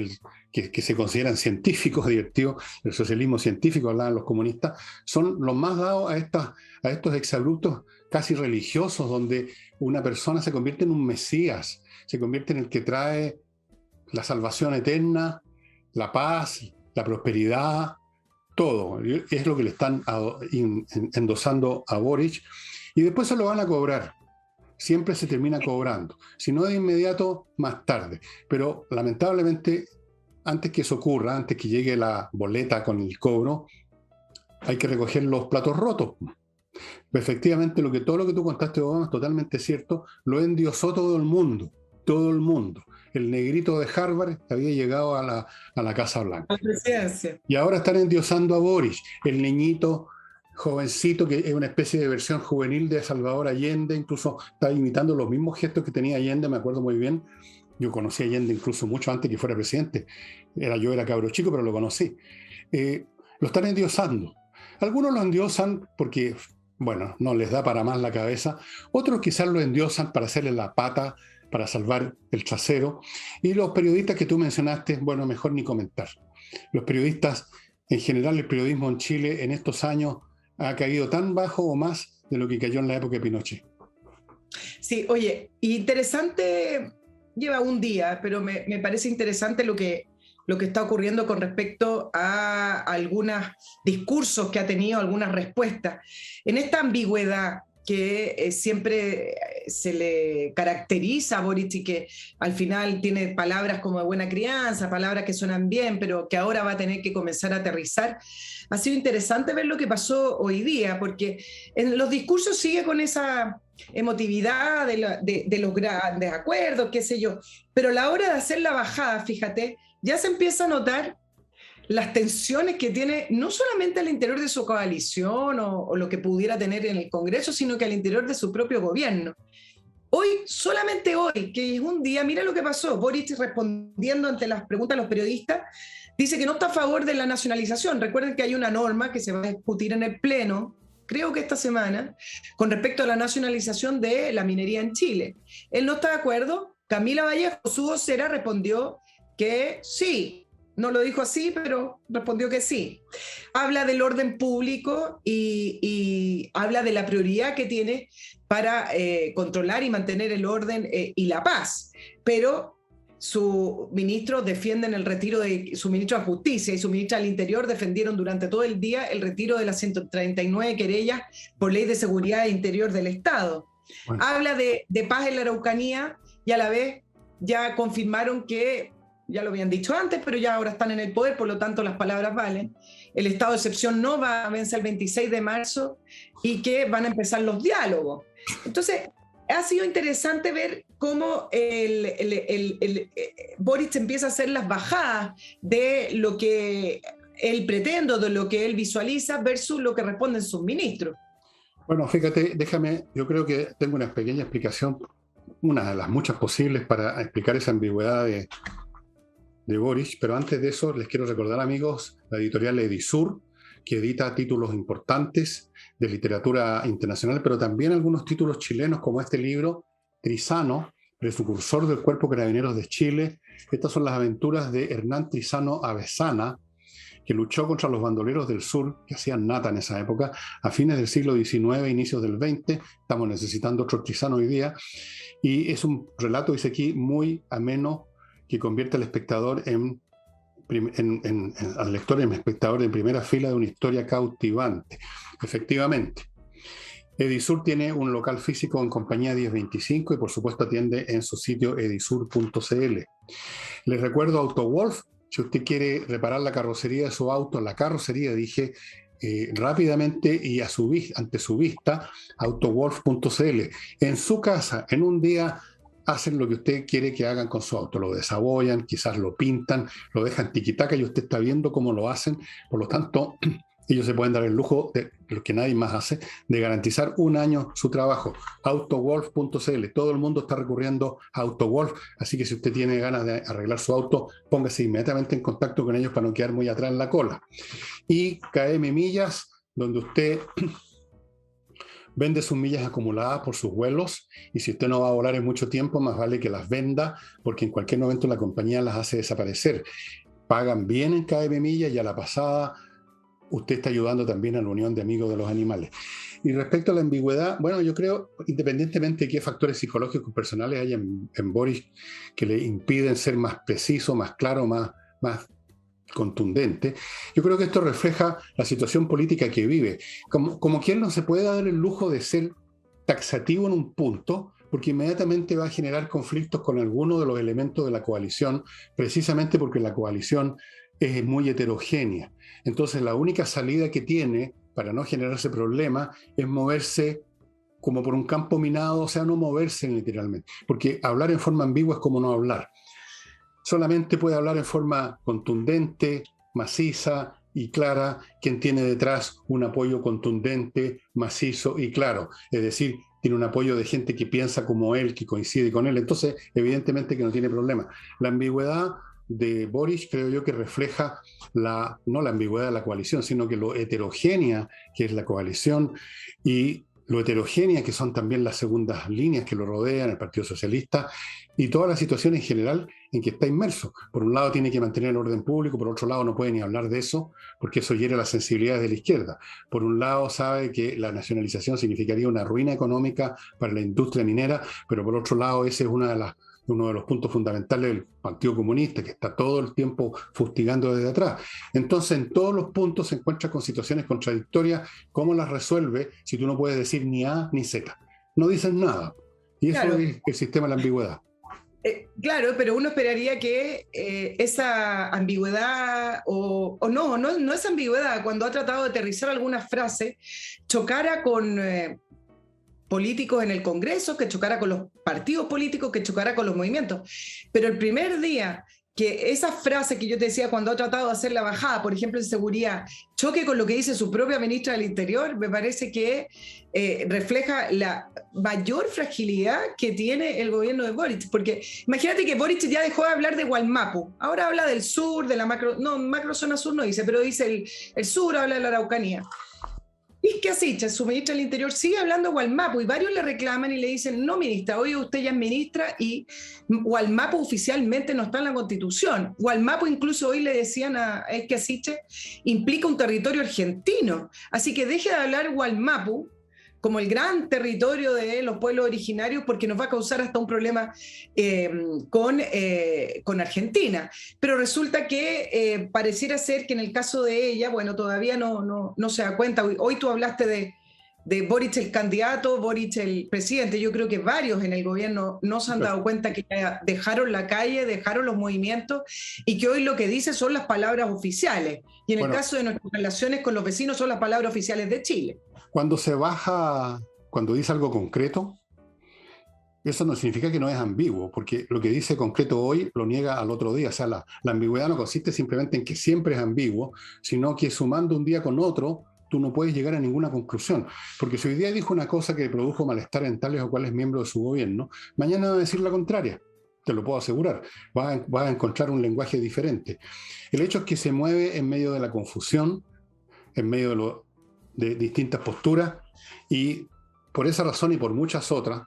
que se consideran científicos directivos, el socialismo científico, hablaban los comunistas, son los más dados a estos exabruptos casi religiosos, donde una persona se convierte en un mesías, se convierte en el que trae la salvación eterna, la paz, la prosperidad, todo. Es lo que le están endosando a Boric, y después se lo van a cobrar. Siempre se termina cobrando. Si no de inmediato, más tarde. Pero lamentablemente, antes que eso ocurra, antes que llegue la boleta con el cobro, hay que recoger los platos rotos. Efectivamente, todo lo que tú contaste, Obama, es totalmente cierto. Lo endiosó todo el mundo. Todo el mundo. El negrito de Harvard había llegado a la Casa Blanca. Y ahora están endiosando a Boric, el niñito jovencito que es una especie de versión juvenil de Salvador Allende, incluso está imitando los mismos gestos que tenía Allende, me acuerdo muy bien. Yo conocí a Allende incluso mucho antes que fuera presidente. Yo era cabro chico, pero lo conocí. Lo están endiosando. Algunos lo endiosan porque, bueno, no les da para más la cabeza. Otros quizás lo endiosan para hacerle la pata, para salvar el trasero. Y los periodistas que tú mencionaste, bueno, mejor ni comentar. Los periodistas, en general, el periodismo en Chile en estos años ha caído tan bajo o más de lo que cayó en la época de Pinochet. Sí, oye, interesante, lleva un día, pero me parece interesante lo que está ocurriendo con respecto a algunos discursos que ha tenido, algunas respuestas. En esta ambigüedad que siempre se le caracteriza a Boric y que al final tiene palabras como de buena crianza, palabras que suenan bien, pero que ahora va a tener que comenzar a aterrizar. Ha sido interesante ver lo que pasó hoy día, porque en los discursos sigue con esa emotividad de los grandes acuerdos, qué sé yo, pero a la hora de hacer la bajada, fíjate, ya se empieza a notar las tensiones que tiene no solamente al interior de su coalición o lo que pudiera tener en el Congreso, sino que al interior de su propio gobierno. Hoy, solamente hoy, que es un día, mira lo que pasó, Boric respondiendo ante las preguntas de los periodistas, dice que no está a favor de la nacionalización. Recuerden que hay una norma que se va a discutir en el Pleno, creo que esta semana, con respecto a la nacionalización de la minería en Chile. Él no está de acuerdo. Camila Vallejo, su vocera, respondió que sí. No lo dijo así, pero respondió que sí. Habla del orden público y habla de la prioridad que tiene para controlar y mantener el orden y la paz. Pero sus ministros defienden el retiro de su ministro de Justicia y su ministra del Interior defendieron durante todo el día el retiro de las 139 querellas por ley de seguridad e interior del Estado. Bueno. Habla de paz en la Araucanía y a la vez ya confirmaron que ya lo habían dicho antes, pero ya ahora están en el poder, por lo tanto las palabras valen. El estado de excepción no va a vencer el 26 de marzo y que van a empezar los diálogos. Entonces, ha sido interesante ver cómo Boric empieza a hacer las bajadas de lo que él pretende, de lo que él visualiza, versus lo que responden sus ministros. Bueno, fíjate, yo creo que tengo una pequeña explicación, una de las muchas posibles para explicar esa ambigüedad de Boric, pero antes de eso les quiero recordar, amigos, la editorial Edisur, que edita títulos importantes de literatura internacional, pero también algunos títulos chilenos como este libro, Trizano, precursor del Cuerpo Carabineros de Chile. Estas son las aventuras de Hernán Trizano Avesana, que luchó contra los bandoleros del sur, que hacían nata en esa época, a fines del siglo XIX, inicios del XX. Estamos necesitando otro Trizano hoy día. Y es un relato, dice aquí, muy ameno, que convierte al espectador al lector en espectador en primera fila de una historia cautivante. Efectivamente, Edisur tiene un local físico en Compañía 1025 y por supuesto atiende en su sitio edisur.cl. Les recuerdo AutoWolf, si usted quiere reparar la carrocería de su auto, la carrocería, dije, rápidamente y ante su vista, autowolf.cl. En su casa, en un día, hacen lo que usted quiere que hagan con su auto, lo desabollan, quizás lo pintan, lo dejan tiquitaca y usted está viendo cómo lo hacen. Por lo tanto, ellos se pueden dar el lujo, de lo que nadie más hace, de garantizar un año su trabajo. Autowolf.cl. Todo el mundo está recurriendo a AutoWolf, así que si usted tiene ganas de arreglar su auto, póngase inmediatamente en contacto con ellos para no quedar muy atrás en la cola. Y KM Millas, donde usted vende sus millas acumuladas por sus vuelos, y si usted no va a volar en mucho tiempo, más vale que las venda, porque en cualquier momento la compañía las hace desaparecer. pagan bien en KM Millas y a la pasada usted está ayudando también a la Unión de Amigos de los Animales. Y respecto a la ambigüedad, bueno, yo creo, independientemente de qué factores psicológicos personales hay en Boris que le impiden ser más preciso, más claro, más contundente, yo creo que esto refleja la situación política que vive. Como quien no se puede dar el lujo de ser taxativo en un punto, porque inmediatamente va a generar conflictos con alguno de los elementos de la coalición, precisamente porque la coalición es muy heterogénea. Entonces, la única salida que tiene para no generar ese problema es moverse como por un campo minado, o sea, no moverse literalmente, porque hablar en forma ambigua es como no hablar. Solamente puede hablar en forma contundente, maciza y clara quien tiene detrás un apoyo contundente, macizo y claro. Es decir, tiene un apoyo de gente que piensa como él, que coincide con él. Entonces, evidentemente que no tiene problema. La ambigüedad de Boris creo yo que refleja no la ambigüedad de la coalición, sino que lo heterogénea que es la coalición y lo heterogénea que son también las segundas líneas que lo rodean, el Partido Socialista, y toda la situación en general en que está inmerso. Por un lado tiene que mantener el orden público, por otro lado no puede ni hablar de eso, porque eso hiere las sensibilidades de la izquierda. Por un lado sabe que la nacionalización significaría una ruina económica para la industria minera, pero por otro lado ese es uno de los puntos fundamentales del Partido Comunista, que está todo el tiempo fustigando desde atrás. Entonces, en todos los puntos se encuentra con situaciones contradictorias. ¿Cómo las resuelve si tú no puedes decir ni A ni Z? No dices nada. Y eso Claro. es el sistema de la ambigüedad. Claro, pero uno esperaría que esa ambigüedad, o no es ambigüedad, cuando ha tratado de aterrizar alguna frase, chocara con políticos en el Congreso, que chocara con los partidos políticos, que chocara con los movimientos. Pero el primer día que esa frase que yo te decía cuando ha tratado de hacer la bajada, por ejemplo, en seguridad, choque con lo que dice su propia ministra del Interior, me parece que refleja la mayor fragilidad que tiene el gobierno de Boric. Porque imagínate que Boric ya dejó de hablar de Gualmapu, ahora habla del sur, de la macrozona sur no dice, pero dice el sur, habla de la Araucanía. Isquia Siches, su ministra del Interior, sigue hablando de Gualmapu y varios le reclaman y le dicen, no, ministra, hoy usted ya es ministra y Gualmapu oficialmente no está en la Constitución. Gualmapu incluso hoy le decían a Isquia Siches, implica un territorio argentino. Así que deje de hablar Gualmapu como el gran territorio de los pueblos originarios, porque nos va a causar hasta un problema con Argentina. Pero resulta que pareciera ser que en el caso de ella, bueno, todavía no se da cuenta. Hoy tú hablaste de Boric el candidato, Boric el presidente. Yo creo que varios en el gobierno no se han dado cuenta que dejaron la calle, dejaron los movimientos y que hoy lo que dice son las palabras oficiales. Y en el caso de nuestras relaciones con los vecinos son las palabras oficiales de Chile. Cuando se baja, cuando dice algo concreto, eso no significa que no es ambiguo, porque lo que dice concreto hoy lo niega al otro día. O sea, la ambigüedad no consiste simplemente en que siempre es ambiguo, sino que sumando un día con otro, tú no puedes llegar a ninguna conclusión. Porque si hoy día dijo una cosa que produjo malestar en tales o cuales miembros de su gobierno, mañana va a decir la contraria. Te lo puedo asegurar. Vas a encontrar un lenguaje diferente. El hecho es que se mueve en medio de la confusión, en medio de distintas posturas, y por esa razón y por muchas otras,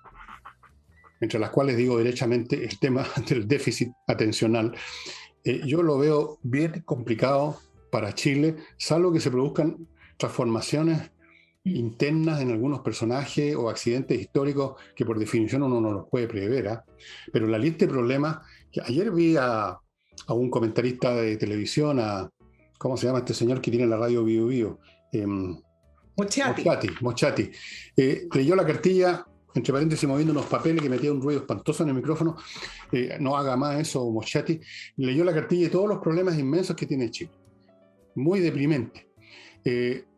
entre las cuales digo derechamente el tema del déficit atencional, yo lo veo bien complicado para Chile, salvo que se produzcan transformaciones internas en algunos personajes o accidentes históricos que por definición uno no los puede prever, ¿eh? Pero la lista de problemas, que ayer vi a un comentarista de televisión, ¿cómo se llama este señor que tiene la radio Bio Bio? Mochati. Leyó la cartilla, entre paréntesis moviendo unos papeles que metía un ruido espantoso en el micrófono. No haga más eso, Mochati. Leyó la cartilla y todos los problemas inmensos que tiene Chile. Muy deprimente.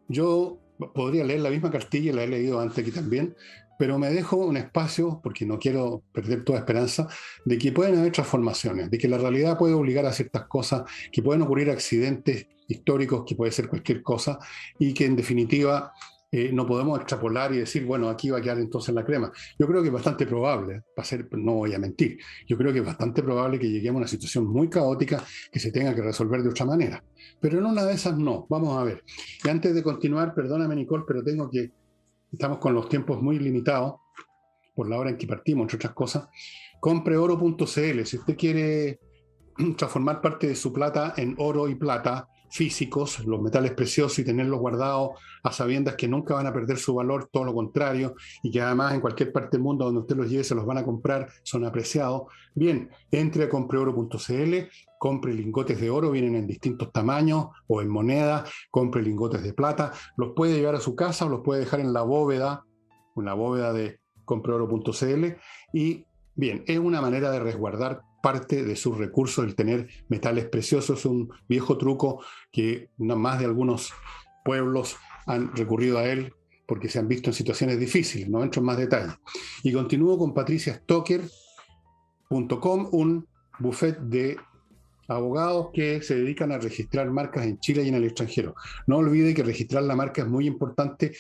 Yo podría leer la misma cartilla, la he leído antes aquí también, pero me dejo un espacio, porque no quiero perder toda esperanza, de que pueden haber transformaciones, de que la realidad puede obligar a ciertas cosas, que pueden ocurrir accidentes históricos, que puede ser cualquier cosa, y que en definitiva no podemos extrapolar y decir, bueno, aquí va a quedar entonces la crema. Yo creo que es bastante probable, no voy a mentir, yo creo que es bastante probable que lleguemos a una situación muy caótica que se tenga que resolver de otra manera. Pero en una de esas no, vamos a ver. Y antes de continuar, perdóname Nicole, pero estamos con los tiempos muy limitados, por la hora en que partimos, entre otras cosas. Compreoro.cl, si usted quiere transformar parte de su plata en oro y plata físicos, los metales preciosos, y tenerlos guardados a sabiendas que nunca van a perder su valor, todo lo contrario, y que además en cualquier parte del mundo donde usted los lleve se los van a comprar, son apreciados. Bien, entre a compreoro.cl, compre lingotes de oro, vienen en distintos tamaños o en moneda, compre lingotes de plata, los puede llevar a su casa o los puede dejar en la bóveda de compreoro.cl. Y bien, es una manera de resguardar parte de sus recursos el tener metales preciosos. Es un viejo truco que más de algunos pueblos han recurrido a él porque se han visto en situaciones difíciles. No entro en más detalle. Y continúo con patriciastocker.com, un buffet de abogados que se dedican a registrar marcas en Chile y en el extranjero. No olvide que registrar la marca es muy importante.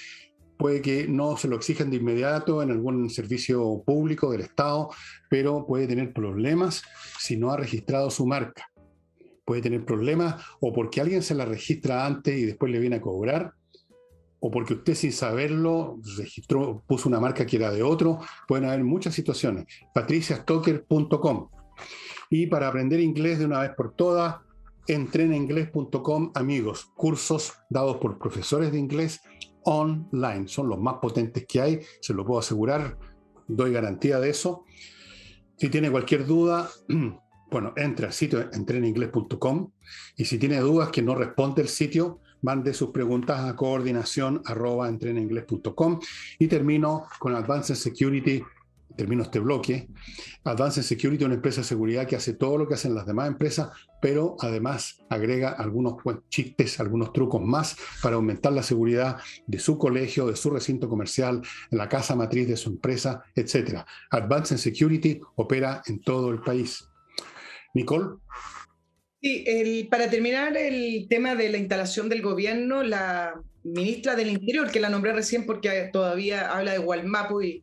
Puede que no se lo exijan de inmediato en algún servicio público del Estado, pero puede tener problemas si no ha registrado su marca. Puede tener problemas o porque alguien se la registra antes y después le viene a cobrar, o porque usted sin saberlo registró, puso una marca que era de otro. Pueden haber muchas situaciones. patriciastocker.com. Y para aprender inglés de una vez por todas, entrenainglés.com, amigos, cursos dados por profesores de inglés online, son los más potentes que hay, se lo puedo asegurar, doy garantía de eso. Si tiene cualquier duda, bueno, entre al sitio entrenainglés.com, y si tiene dudas que no responde el sitio, mande sus preguntas a coordinación@entrenainglés.com. Y termino con Advanced Security. Termino este bloque. Advanced Security es una empresa de seguridad que hace todo lo que hacen las demás empresas, pero además agrega algunos chistes, algunos trucos más para aumentar la seguridad de su colegio, de su recinto comercial, la casa matriz de su empresa, etc. Advanced Security opera en todo el país. Nicole. Sí, para terminar el tema de la instalación del gobierno, la ministra del Interior, que la nombré recién porque todavía habla de Gualmapu y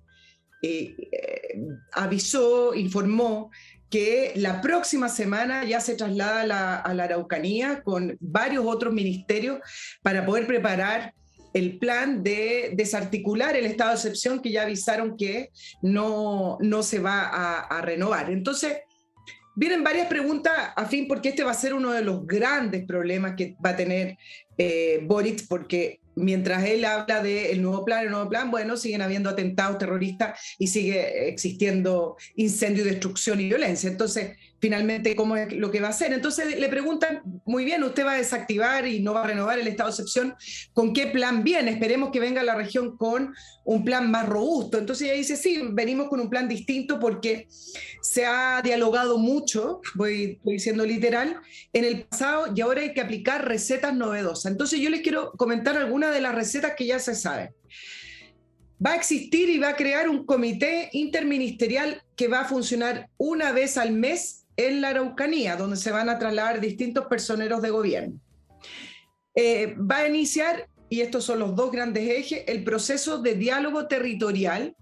informó que la próxima semana ya se traslada a la Araucanía con varios otros ministerios para poder preparar el plan de desarticular el estado de excepción que ya avisaron que no se va a renovar. Entonces, vienen varias preguntas a fin, porque este va a ser uno de los grandes problemas que va a tener Boric, porque mientras él habla del nuevo plan, bueno, siguen habiendo atentados terroristas y sigue existiendo incendio, destrucción y violencia. Entonces, finalmente, ¿cómo es lo que va a hacer? Entonces le preguntan, muy bien, usted va a desactivar y no va a renovar el estado de excepción, ¿con qué plan viene? Esperemos que venga la región con un plan más robusto. Entonces ella dice, sí, venimos con un plan distinto porque se ha dialogado mucho, voy diciendo literal, en el pasado, y ahora hay que aplicar recetas novedosas. Entonces yo les quiero comentar algunas de las recetas que ya se saben. Va a existir y va a crear un comité interministerial que va a funcionar una vez al mes en la Araucanía, donde se van a trasladar distintos personeros de gobierno. Va a iniciar, y estos son los dos grandes ejes, el proceso de diálogo territorial.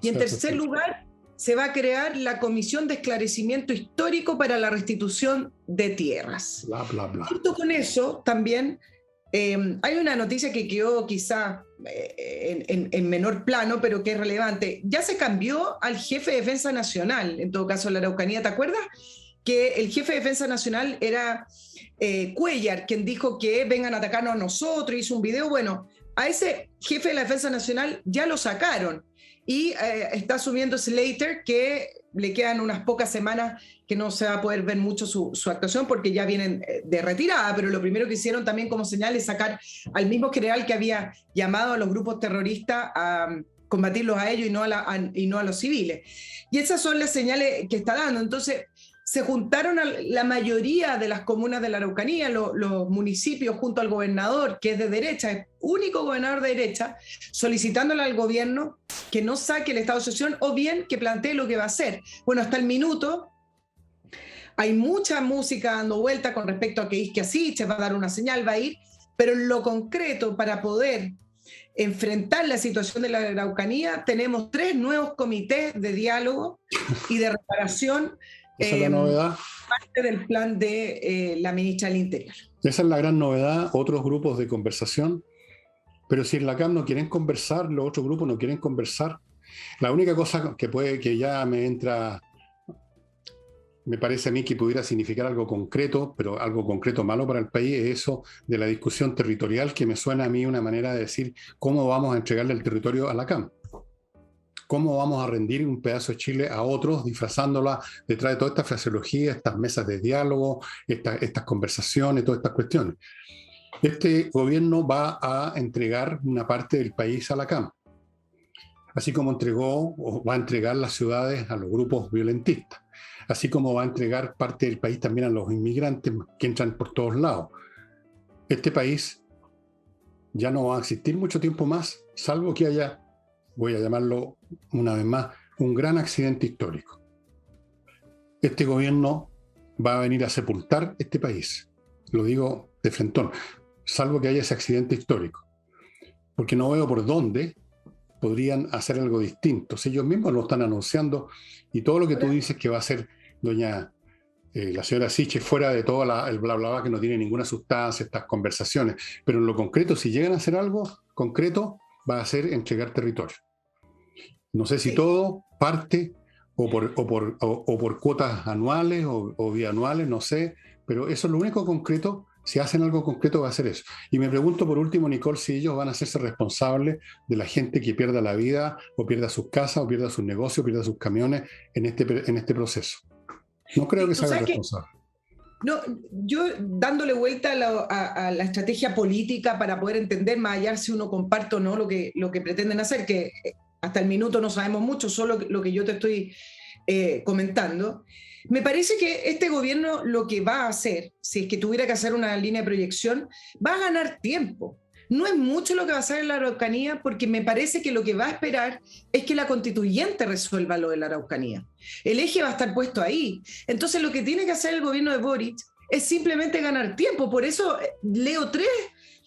Y en tercer lugar, se va a crear la Comisión de Esclarecimiento Histórico para la Restitución de Tierras. Bla, bla, bla. Junto con eso, también hay una noticia que quedó quizá en menor plano, pero que es relevante. Ya se cambió al jefe de Defensa Nacional, en todo caso, la Araucanía. ¿Te acuerdas? Que el jefe de Defensa Nacional era Cuellar, quien dijo que vengan a atacarnos a nosotros, hizo un video. Bueno, a ese jefe de la Defensa Nacional ya lo sacaron. Y está asumiendo Slater, que le quedan unas pocas semanas que no se va a poder ver mucho su actuación porque ya vienen de retirada, pero lo primero que hicieron también como señal es sacar al mismo general que había llamado a los grupos terroristas a combatirlos a ellos y no a los civiles. Y esas son las señales que está dando. Entonces, se juntaron la mayoría de las comunas de la Araucanía, los municipios, junto al gobernador, que es de derecha, es único gobernador de derecha, solicitándole al gobierno que no saque el estado de excepción o bien que plantee lo que va a hacer. Bueno, hasta el minuto hay mucha música dando vuelta con respecto a que Isquia se va a dar una señal, va a ir, pero en lo concreto, para poder enfrentar la situación de la Araucanía, tenemos 3 nuevos comités de diálogo y de reparación. Esa es la novedad. Parte del plan de la ministra del Interior. Esa es la gran novedad, otros grupos de conversación. Pero si en la CAM no quieren conversar, los otros grupos no quieren conversar. La única cosa que ya me entra me parece a mí que pudiera significar algo concreto, pero algo concreto malo para el país, es eso de la discusión territorial, que me suena a mí una manera de decir cómo vamos a entregarle el territorio a la CAM. ¿Cómo vamos a rendir un pedazo de Chile a otros, disfrazándola detrás de toda esta fraseología, estas mesas de diálogo, estas conversaciones, todas estas cuestiones? Este gobierno va a entregar una parte del país a la CAM, así como entregó o va a entregar las ciudades a los grupos violentistas, así como va a entregar parte del país también a los inmigrantes que entran por todos lados. Este país ya no va a existir mucho tiempo más, salvo que haya, voy a llamarlo una vez más, un gran accidente histórico. Este gobierno va a venir a sepultar este país. Lo digo de frentón, salvo que haya ese accidente histórico. Porque no veo por dónde podrían hacer algo distinto. Si ellos mismos lo están anunciando, y todo lo que tú dices que va a hacer la señora Siche, fuera de todo el bla bla bla que no tiene ninguna sustancia, estas conversaciones, pero en lo concreto, si llegan a hacer algo concreto, va a ser entregar territorio. No sé si todo, parte, o por cuotas anuales o bianuales, no sé, pero eso es lo único concreto. Si hacen algo concreto, va a ser eso. Y me pregunto por último, Nicole, si ellos van a hacerse responsables de la gente que pierda la vida, o pierda sus casas, o pierda sus negocios, o pierda sus camiones en este proceso. No creo que se hagan responsables. No, yo dándole vuelta a la estrategia política para poder entender más allá si uno comparte o no lo que pretenden hacer, que hasta el minuto no sabemos mucho, solo lo que yo te estoy comentando. Me parece que este gobierno lo que va a hacer, si es que tuviera que hacer una línea de proyección, va a ganar tiempo. No es mucho lo que va a hacer en la Araucanía, porque me parece que lo que va a esperar es que la constituyente resuelva lo de la Araucanía. El eje va a estar puesto ahí. Entonces lo que tiene que hacer el gobierno de Boric es simplemente ganar tiempo. Por eso leo 3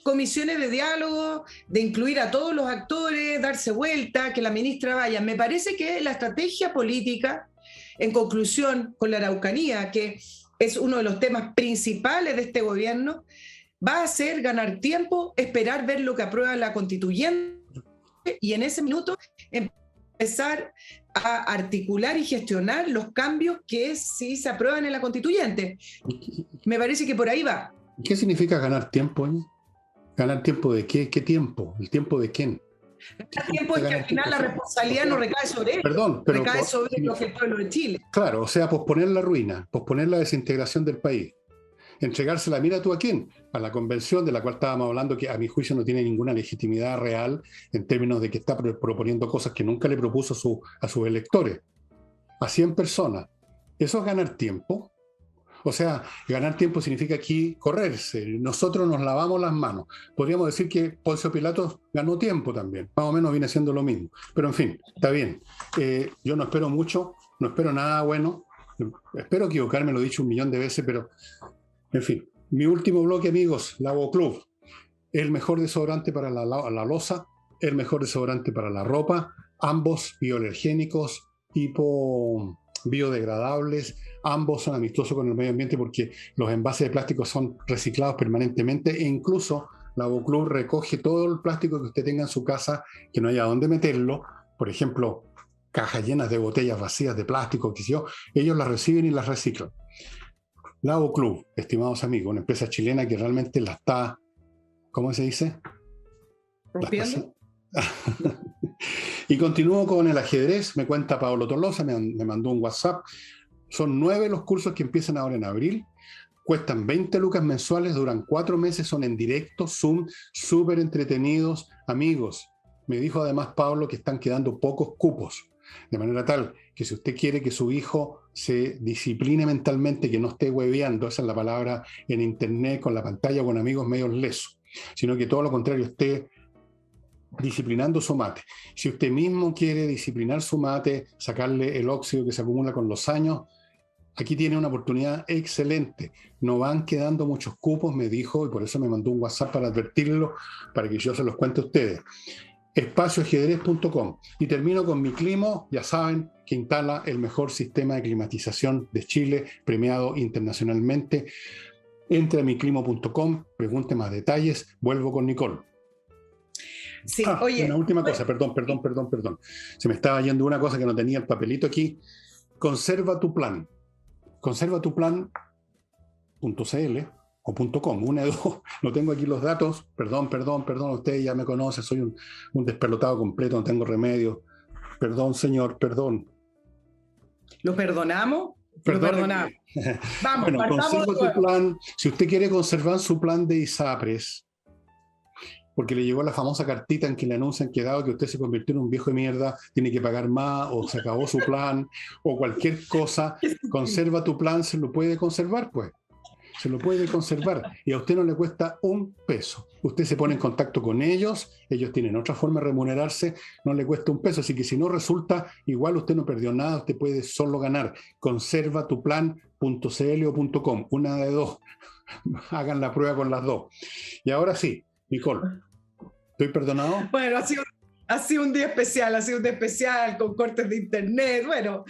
comisiones de diálogo, de incluir a todos los actores, darse vuelta, que la ministra vaya. Me parece que la estrategia política, en conclusión, con la Araucanía, que es uno de los temas principales de este gobierno, va a ser ganar tiempo, esperar ver lo que aprueba la constituyente y en ese minuto empezar a articular y gestionar los cambios que sí se aprueban en la constituyente. Me parece que por ahí va. ¿Qué significa ganar tiempo? ¿Ganar tiempo de qué? ¿Qué tiempo? ¿El tiempo de quién? Ganar tiempo es que al final la responsabilidad no recae sobre ellos, Perdón, pero recae sobre el pueblo de Chile. Claro, o sea, posponer la ruina, posponer la desintegración del país. Entregársela, mira tú a quién, a la convención de la cual estábamos hablando, que a mi juicio no tiene ninguna legitimidad real en términos de que está proponiendo cosas que nunca le propuso a sus electores, a 100 personas. ¿Eso es ganar tiempo? O sea, ganar tiempo significa aquí correrse. Nosotros nos lavamos las manos. Podríamos decir que Poncio Pilatos ganó tiempo también. Más o menos viene siendo lo mismo. Pero en fin, está bien. Yo no espero mucho, no espero nada bueno. Espero equivocarme, lo he dicho 1.000.000 de veces, pero en fin. Mi último bloque, amigos, Lavo Club. El mejor desodorante para la loza, el mejor desodorante para la ropa, ambos bioalergénicos, biodegradables, ambos son amistosos con el medio ambiente porque los envases de plástico son reciclados permanentemente e incluso Lavo Club recoge todo el plástico que usted tenga en su casa que no haya dónde meterlo, por ejemplo, cajas llenas de botellas vacías de plástico, que yo, ellos las reciben y las reciclan. Lavo Club, estimados amigos, una empresa chilena que realmente la está, ¿cómo se dice? ¿Rompiendo? Y continúo con el ajedrez, me cuenta Pablo Tolosa, me mandó un WhatsApp. Son 9 los cursos que empiezan ahora en abril, cuestan 20 lucas mensuales, duran 4 meses, son en directo, Zoom, súper entretenidos. Amigos, me dijo además Pablo que están quedando pocos cupos, de manera tal que si usted quiere que su hijo se discipline mentalmente, que no esté hueveando, esa es la palabra en internet, con la pantalla, con amigos medios lesos, sino que todo lo contrario, esté disciplinando su mate. Si usted mismo quiere disciplinar su mate, sacarle el óxido que se acumula con los años, aquí tiene una oportunidad excelente. No van quedando muchos cupos, me dijo, y por eso me mandó un WhatsApp para advertirlo, para que yo se los cuente a ustedes. Espacioajedrez.com. Y termino con Mi Climo, ya saben, que instala el mejor sistema de climatización de Chile, premiado internacionalmente. Entre a miclimo.com, pregunte más detalles, vuelvo con Nicole. Sí, oye. Una última cosa, perdón. Se me estaba yendo una cosa que no tenía el papelito aquí. Conserva tu plan. conservatuplan.cl o .com, una de dos. No tengo aquí los datos, perdón, usted ya me conoce, soy un despelotado completo, no tengo remedio. Perdón, señor, perdón. ¿Lo perdonamos? Lo perdonamos. Vamos, bueno, conserva tu plan. Si usted quiere conservar su plan de ISAPRES, porque le llegó la famosa cartita en que le anuncian que dado que usted se convirtió en un viejo de mierda, tiene que pagar más, o se acabó su plan, o cualquier cosa, conserva tu plan, se lo puede conservar, pues. Se lo puede conservar y a usted no le cuesta un peso. Usted se pone en contacto con ellos tienen otra forma de remunerarse, no le cuesta un peso, así que si no resulta, igual usted no perdió nada, usted puede solo ganar. Conservatuplan.cl o .com, una de dos. Hagan la prueba con las dos. Y ahora sí, Nicole, ¿estoy perdonado? Bueno, ha sido un día especial con cortes de internet. Bueno,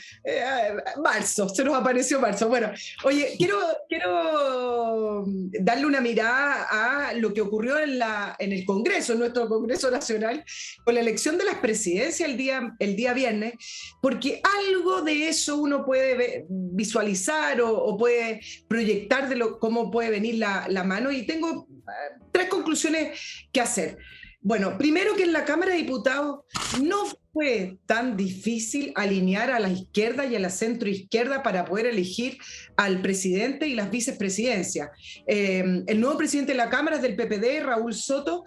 marzo, se nos apareció marzo. Bueno, oye, quiero darle una mirada a lo que ocurrió en el Congreso, en nuestro Congreso Nacional, con la elección de las presidencias el día viernes, porque algo de eso uno puede visualizar o puede proyectar de cómo puede venir la mano, y tengo 3 conclusiones que hacer. Bueno, primero, que en la Cámara de Diputados no fue tan difícil alinear a la izquierda y a la centroizquierda para poder elegir al presidente y las vicepresidencias. El nuevo presidente de la Cámara es del PPD, Raúl Soto.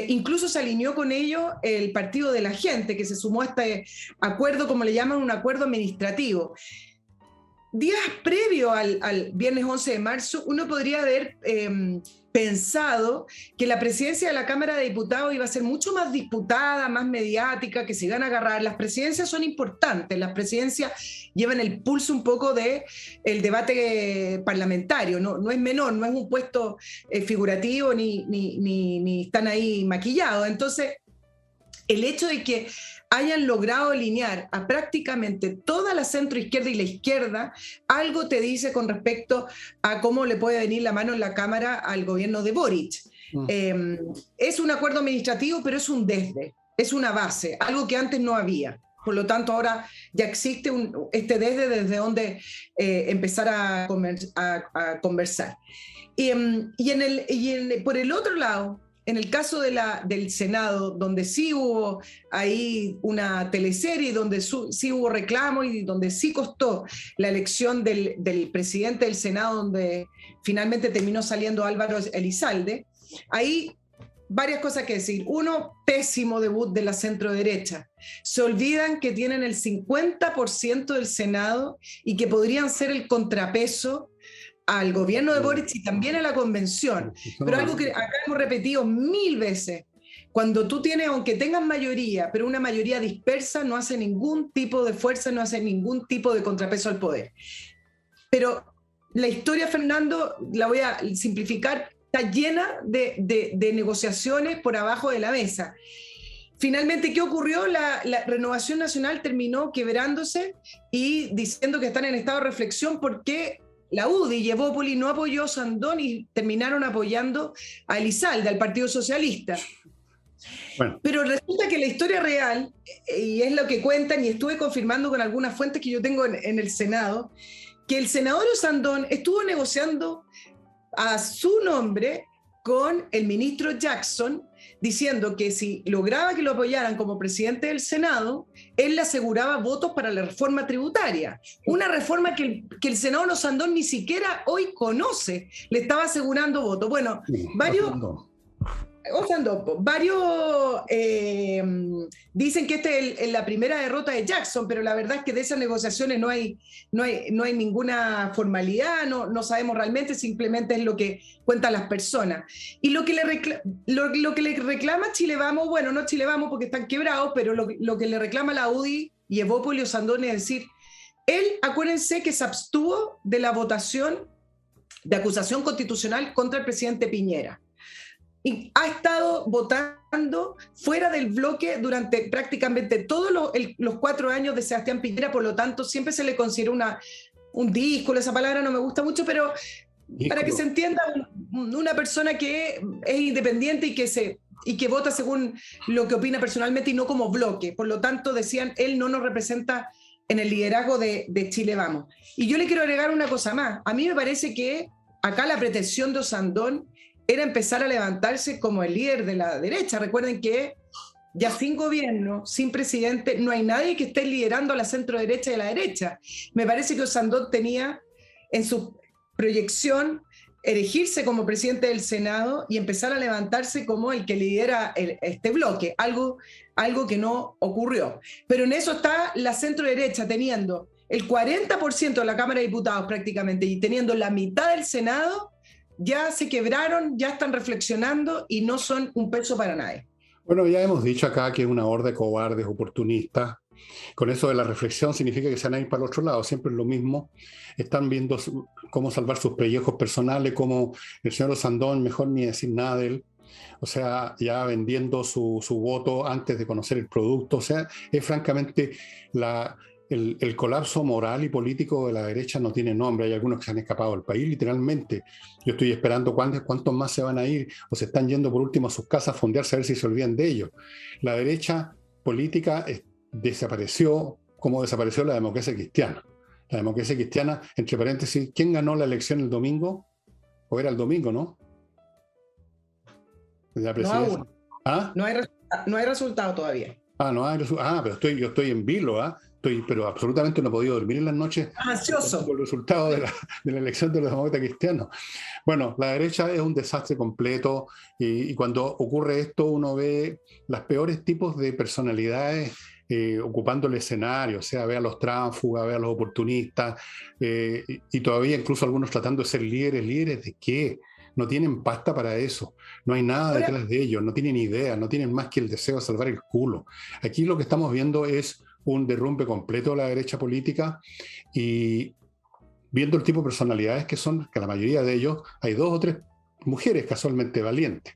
Incluso se alineó con ellos el Partido de la Gente, que se sumó a este acuerdo, como le llaman, un acuerdo administrativo. Días previo al viernes 11 de marzo, uno podría haber pensado que la presidencia de la Cámara de Diputados iba a ser mucho más disputada, más mediática, que se iban a agarrar. Las presidencias son importantes, las presidencias llevan el pulso un poco del debate parlamentario, no es menor, no es un puesto figurativo ni están ahí maquillados. Entonces, el hecho de que hayan logrado alinear a prácticamente toda la centroizquierda y la izquierda, algo te dice con respecto a cómo le puede venir la mano en la Cámara al gobierno de Boric. Es un acuerdo administrativo, pero es es una base, algo que antes no había. Por lo tanto, ahora ya existe desde donde empezar a conversar. Por el otro lado, en el caso del Senado, donde sí hubo ahí una teleserie, donde sí hubo reclamo y donde sí costó la elección del presidente del Senado, donde finalmente terminó saliendo Álvaro Elizalde, ahí varias cosas que decir. Uno, pésimo debut de la centro-derecha. Se olvidan que tienen el 50% del Senado y que podrían ser el contrapeso al gobierno de Boric y también a la convención. Pero algo que acá hemos repetido 1000 veces, cuando tú tienes, aunque tengas mayoría, pero una mayoría dispersa, no hace ningún tipo de fuerza, no hace ningún tipo de contrapeso al poder. Pero la historia, Fernando, la voy a simplificar, está llena de negociaciones por abajo de la mesa. Finalmente, ¿qué ocurrió? La Renovación Nacional terminó quebrándose y diciendo que están en estado de reflexión porque la UDI y Evópoli no apoyó a Sandón y terminaron apoyando a Elizalde, al Partido Socialista. Bueno. Pero resulta que la historia real, y es lo que cuentan, y estuve confirmando con algunas fuentes que yo tengo en el Senado, que el senador Sandón estuvo negociando a su nombre con el ministro Jackson, diciendo que si lograba que lo apoyaran como presidente del Senado, él le aseguraba votos para la reforma tributaria. Una reforma que el senador Sandón ni siquiera hoy conoce, le estaba asegurando votos. Bueno, varios dicen que esta es la primera derrota de Jackson, pero la verdad es que de esas negociaciones no hay ninguna formalidad, no sabemos realmente, simplemente es lo que cuentan las personas. Y lo que le reclama Chile Vamos, bueno, no Chile Vamos porque están quebrados, pero lo que le reclama la UDI y Evópoli o Sandón es decir, él, acuérdense que se abstuvo de la votación de acusación constitucional contra el presidente Piñera. Y ha estado votando fuera del bloque durante prácticamente todos los 4 años de Sebastián Piñera, por lo tanto siempre se le considera un díscolo, esa palabra no me gusta mucho, pero para que se entienda, una persona que es independiente y que vota según lo que opina personalmente y no como bloque. Por lo tanto, decían, él no nos representa en el liderazgo de Chile Vamos. Y yo le quiero agregar una cosa más. A mí me parece que acá la pretensión de Osandón era empezar a levantarse como el líder de la derecha. Recuerden que ya sin gobierno, sin presidente, no hay nadie que esté liderando a la centro derecha y a la derecha. Me parece que Osandón tenía en su proyección erigirse como presidente del Senado y empezar a levantarse como el que lidera este bloque, algo que no ocurrió. Pero en eso está la centro derecha teniendo el 40% de la Cámara de Diputados prácticamente y teniendo la mitad del Senado, ya se quebraron, ya están reflexionando y no son un peso para nadie. Bueno, ya hemos dicho acá que es una horda de cobardes, oportunistas. Con eso de la reflexión significa que se van a ir para el otro lado, siempre es lo mismo. Están viendo cómo salvar sus pellejos personales, como el señor Osandón, mejor ni decir nada de él. O sea, ya vendiendo su voto antes de conocer el producto. O sea, es francamente el colapso moral y político de la derecha no tiene nombre. Hay algunos que se han escapado del país, literalmente. Yo estoy esperando cuántos más se van a ir o se están yendo por último a sus casas a fondearse a ver si se olvidan de ellos. La derecha política desapareció como desapareció la democracia cristiana. La democracia cristiana, entre paréntesis, ¿quién ganó la elección el domingo? O era el domingo, ¿no? De la presidencia. ¿Ah? No hay resultado todavía. No hay resultado. Pero yo estoy en vilo, pero absolutamente no he podido dormir en las noches. Ansioso. Por el resultado de la elección de los demócratas cristianos. Bueno, la derecha es un desastre completo y cuando ocurre esto uno ve los peores tipos de personalidades ocupando el escenario, o sea, ve a los tránsfugas, ve a los oportunistas, y todavía incluso algunos tratando de ser líderes. ¿Líderes de qué? No tienen pasta para eso, no hay nada detrás de ellos, no tienen idea, no tienen más que el deseo de salvar el culo. Aquí lo que estamos viendo es un derrumbe completo de la derecha política y viendo el tipo de personalidades que son, que la mayoría de ellos, hay 2 o 3 mujeres casualmente valientes.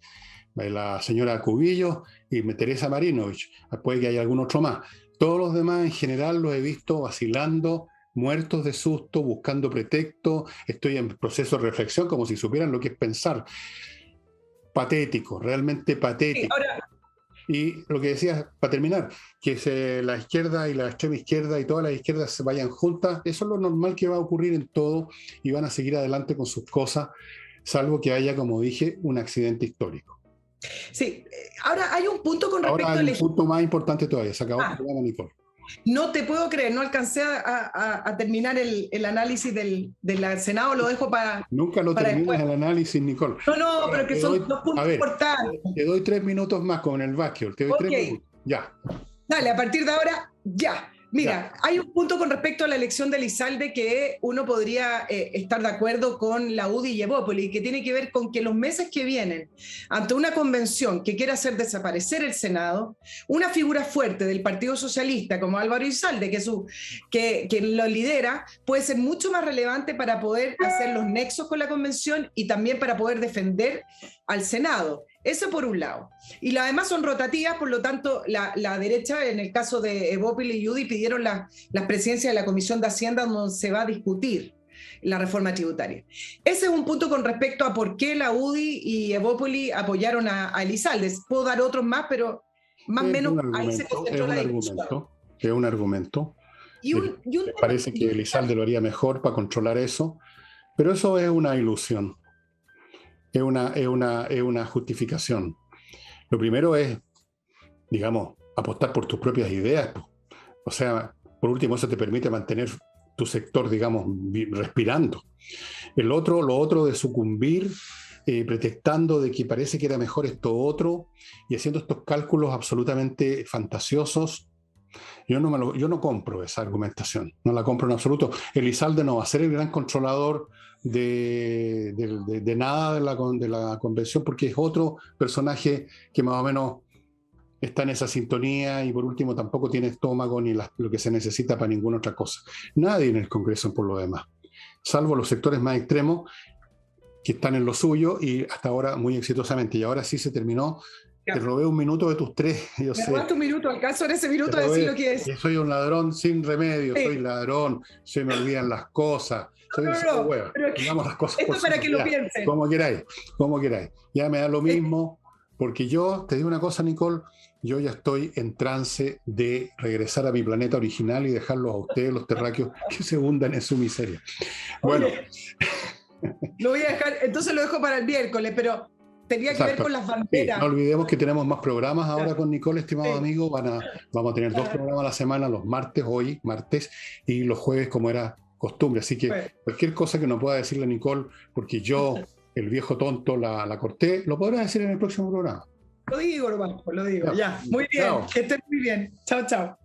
La señora Cubillos y Teresa Marinovich, puede que haya algún otro más. Todos los demás en general los he visto vacilando, muertos de susto, buscando pretextos. Estoy en proceso de reflexión como si supieran lo que es pensar. Patético, realmente patético. Sí, ahora... Y lo que decías, para terminar, que la izquierda y la extrema izquierda y todas las izquierdas se vayan juntas, eso es lo normal que va a ocurrir en todo y van a seguir adelante con sus cosas, salvo que haya, como dije, un accidente histórico. Sí, ahora hay un punto con respecto al... Ahora hay un punto más importante todavía, se acabó el programa, Nicole. No te puedo creer, no alcancé a terminar el análisis del Senado, lo dejo para... Nunca lo terminas el análisis, Nicole. No, pero que son 2 puntos importantes. Te doy 3 minutos más con el básquetbol, te doy 3 minutos, ya. Dale, a partir de ahora, ya. Mira, hay un punto con respecto a la elección de Elizalde que uno podría estar de acuerdo con la UDI y Evópolis, que tiene que ver con que los meses que vienen, ante una convención que quiere hacer desaparecer el Senado, una figura fuerte del Partido Socialista como Álvaro Elizalde, que lo lidera, puede ser mucho más relevante para poder hacer los nexos con la convención y también para poder defender al Senado. Eso por un lado. Y las demás son rotativas, por lo tanto, la derecha, en el caso de Evópolis y UDI, pidieron las presidencias de la Comisión de Hacienda donde se va a discutir la reforma tributaria. Ese es un punto con respecto a por qué la UDI y Evópolis apoyaron a Elizalde. Puedo dar otros más, pero más o menos ahí se concentró la discusión. Es un argumento. Parece que Elizalde lo haría mejor para controlar eso, pero eso es una ilusión. Es una justificación. Lo primero es, digamos, apostar por tus propias ideas. O sea, por último, eso te permite mantener tu sector, digamos, respirando. Lo otro de sucumbir, pretextando de que parece que era mejor esto otro, y haciendo estos cálculos absolutamente fantasiosos. Yo no compro esa argumentación, no la compro en absoluto. Elizalde no va a ser el gran controlador de nada de la convención, porque es otro personaje que más o menos está en esa sintonía y por último tampoco tiene estómago ni lo que se necesita para ninguna otra cosa. Nadie en el Congreso por lo demás, salvo los sectores más extremos que están en lo suyo y hasta ahora muy exitosamente. Y ahora sí se terminó. Te robé un minuto de tus 3. Yo sé. robaste un minuto, alcanzo en ese minuto a decir lo que es. Soy un ladrón sin remedio, sí. Soy ladrón, se me olvidan las cosas. Digamos las cosas. Esto es para que lo piensen. Como queráis. Ya me da lo mismo, porque yo te digo una cosa, Nicole, yo ya estoy en trance de regresar a mi planeta original y dejarlos a ustedes, los terráqueos, que se hundan en su miseria. Bueno, Oye, lo voy a dejar, entonces lo dejo para el miércoles, pero tenía que ver exacto. con las Sí, no banderas. olvidemos que tenemos más programas ahora con Nicole, estimado Sí. amigo. Vamos a tener 2 programas a la semana, los martes, hoy, martes, y los jueves, como era costumbre. Así que Bueno, cualquier cosa que no pueda decirle Nicole, porque yo, el viejo tonto, la corté, lo podrá decir en el próximo programa. lo digo, nomás, lo digo. Ya. Ya, muy bien. Chao. Que estés muy bien. Chao, chao.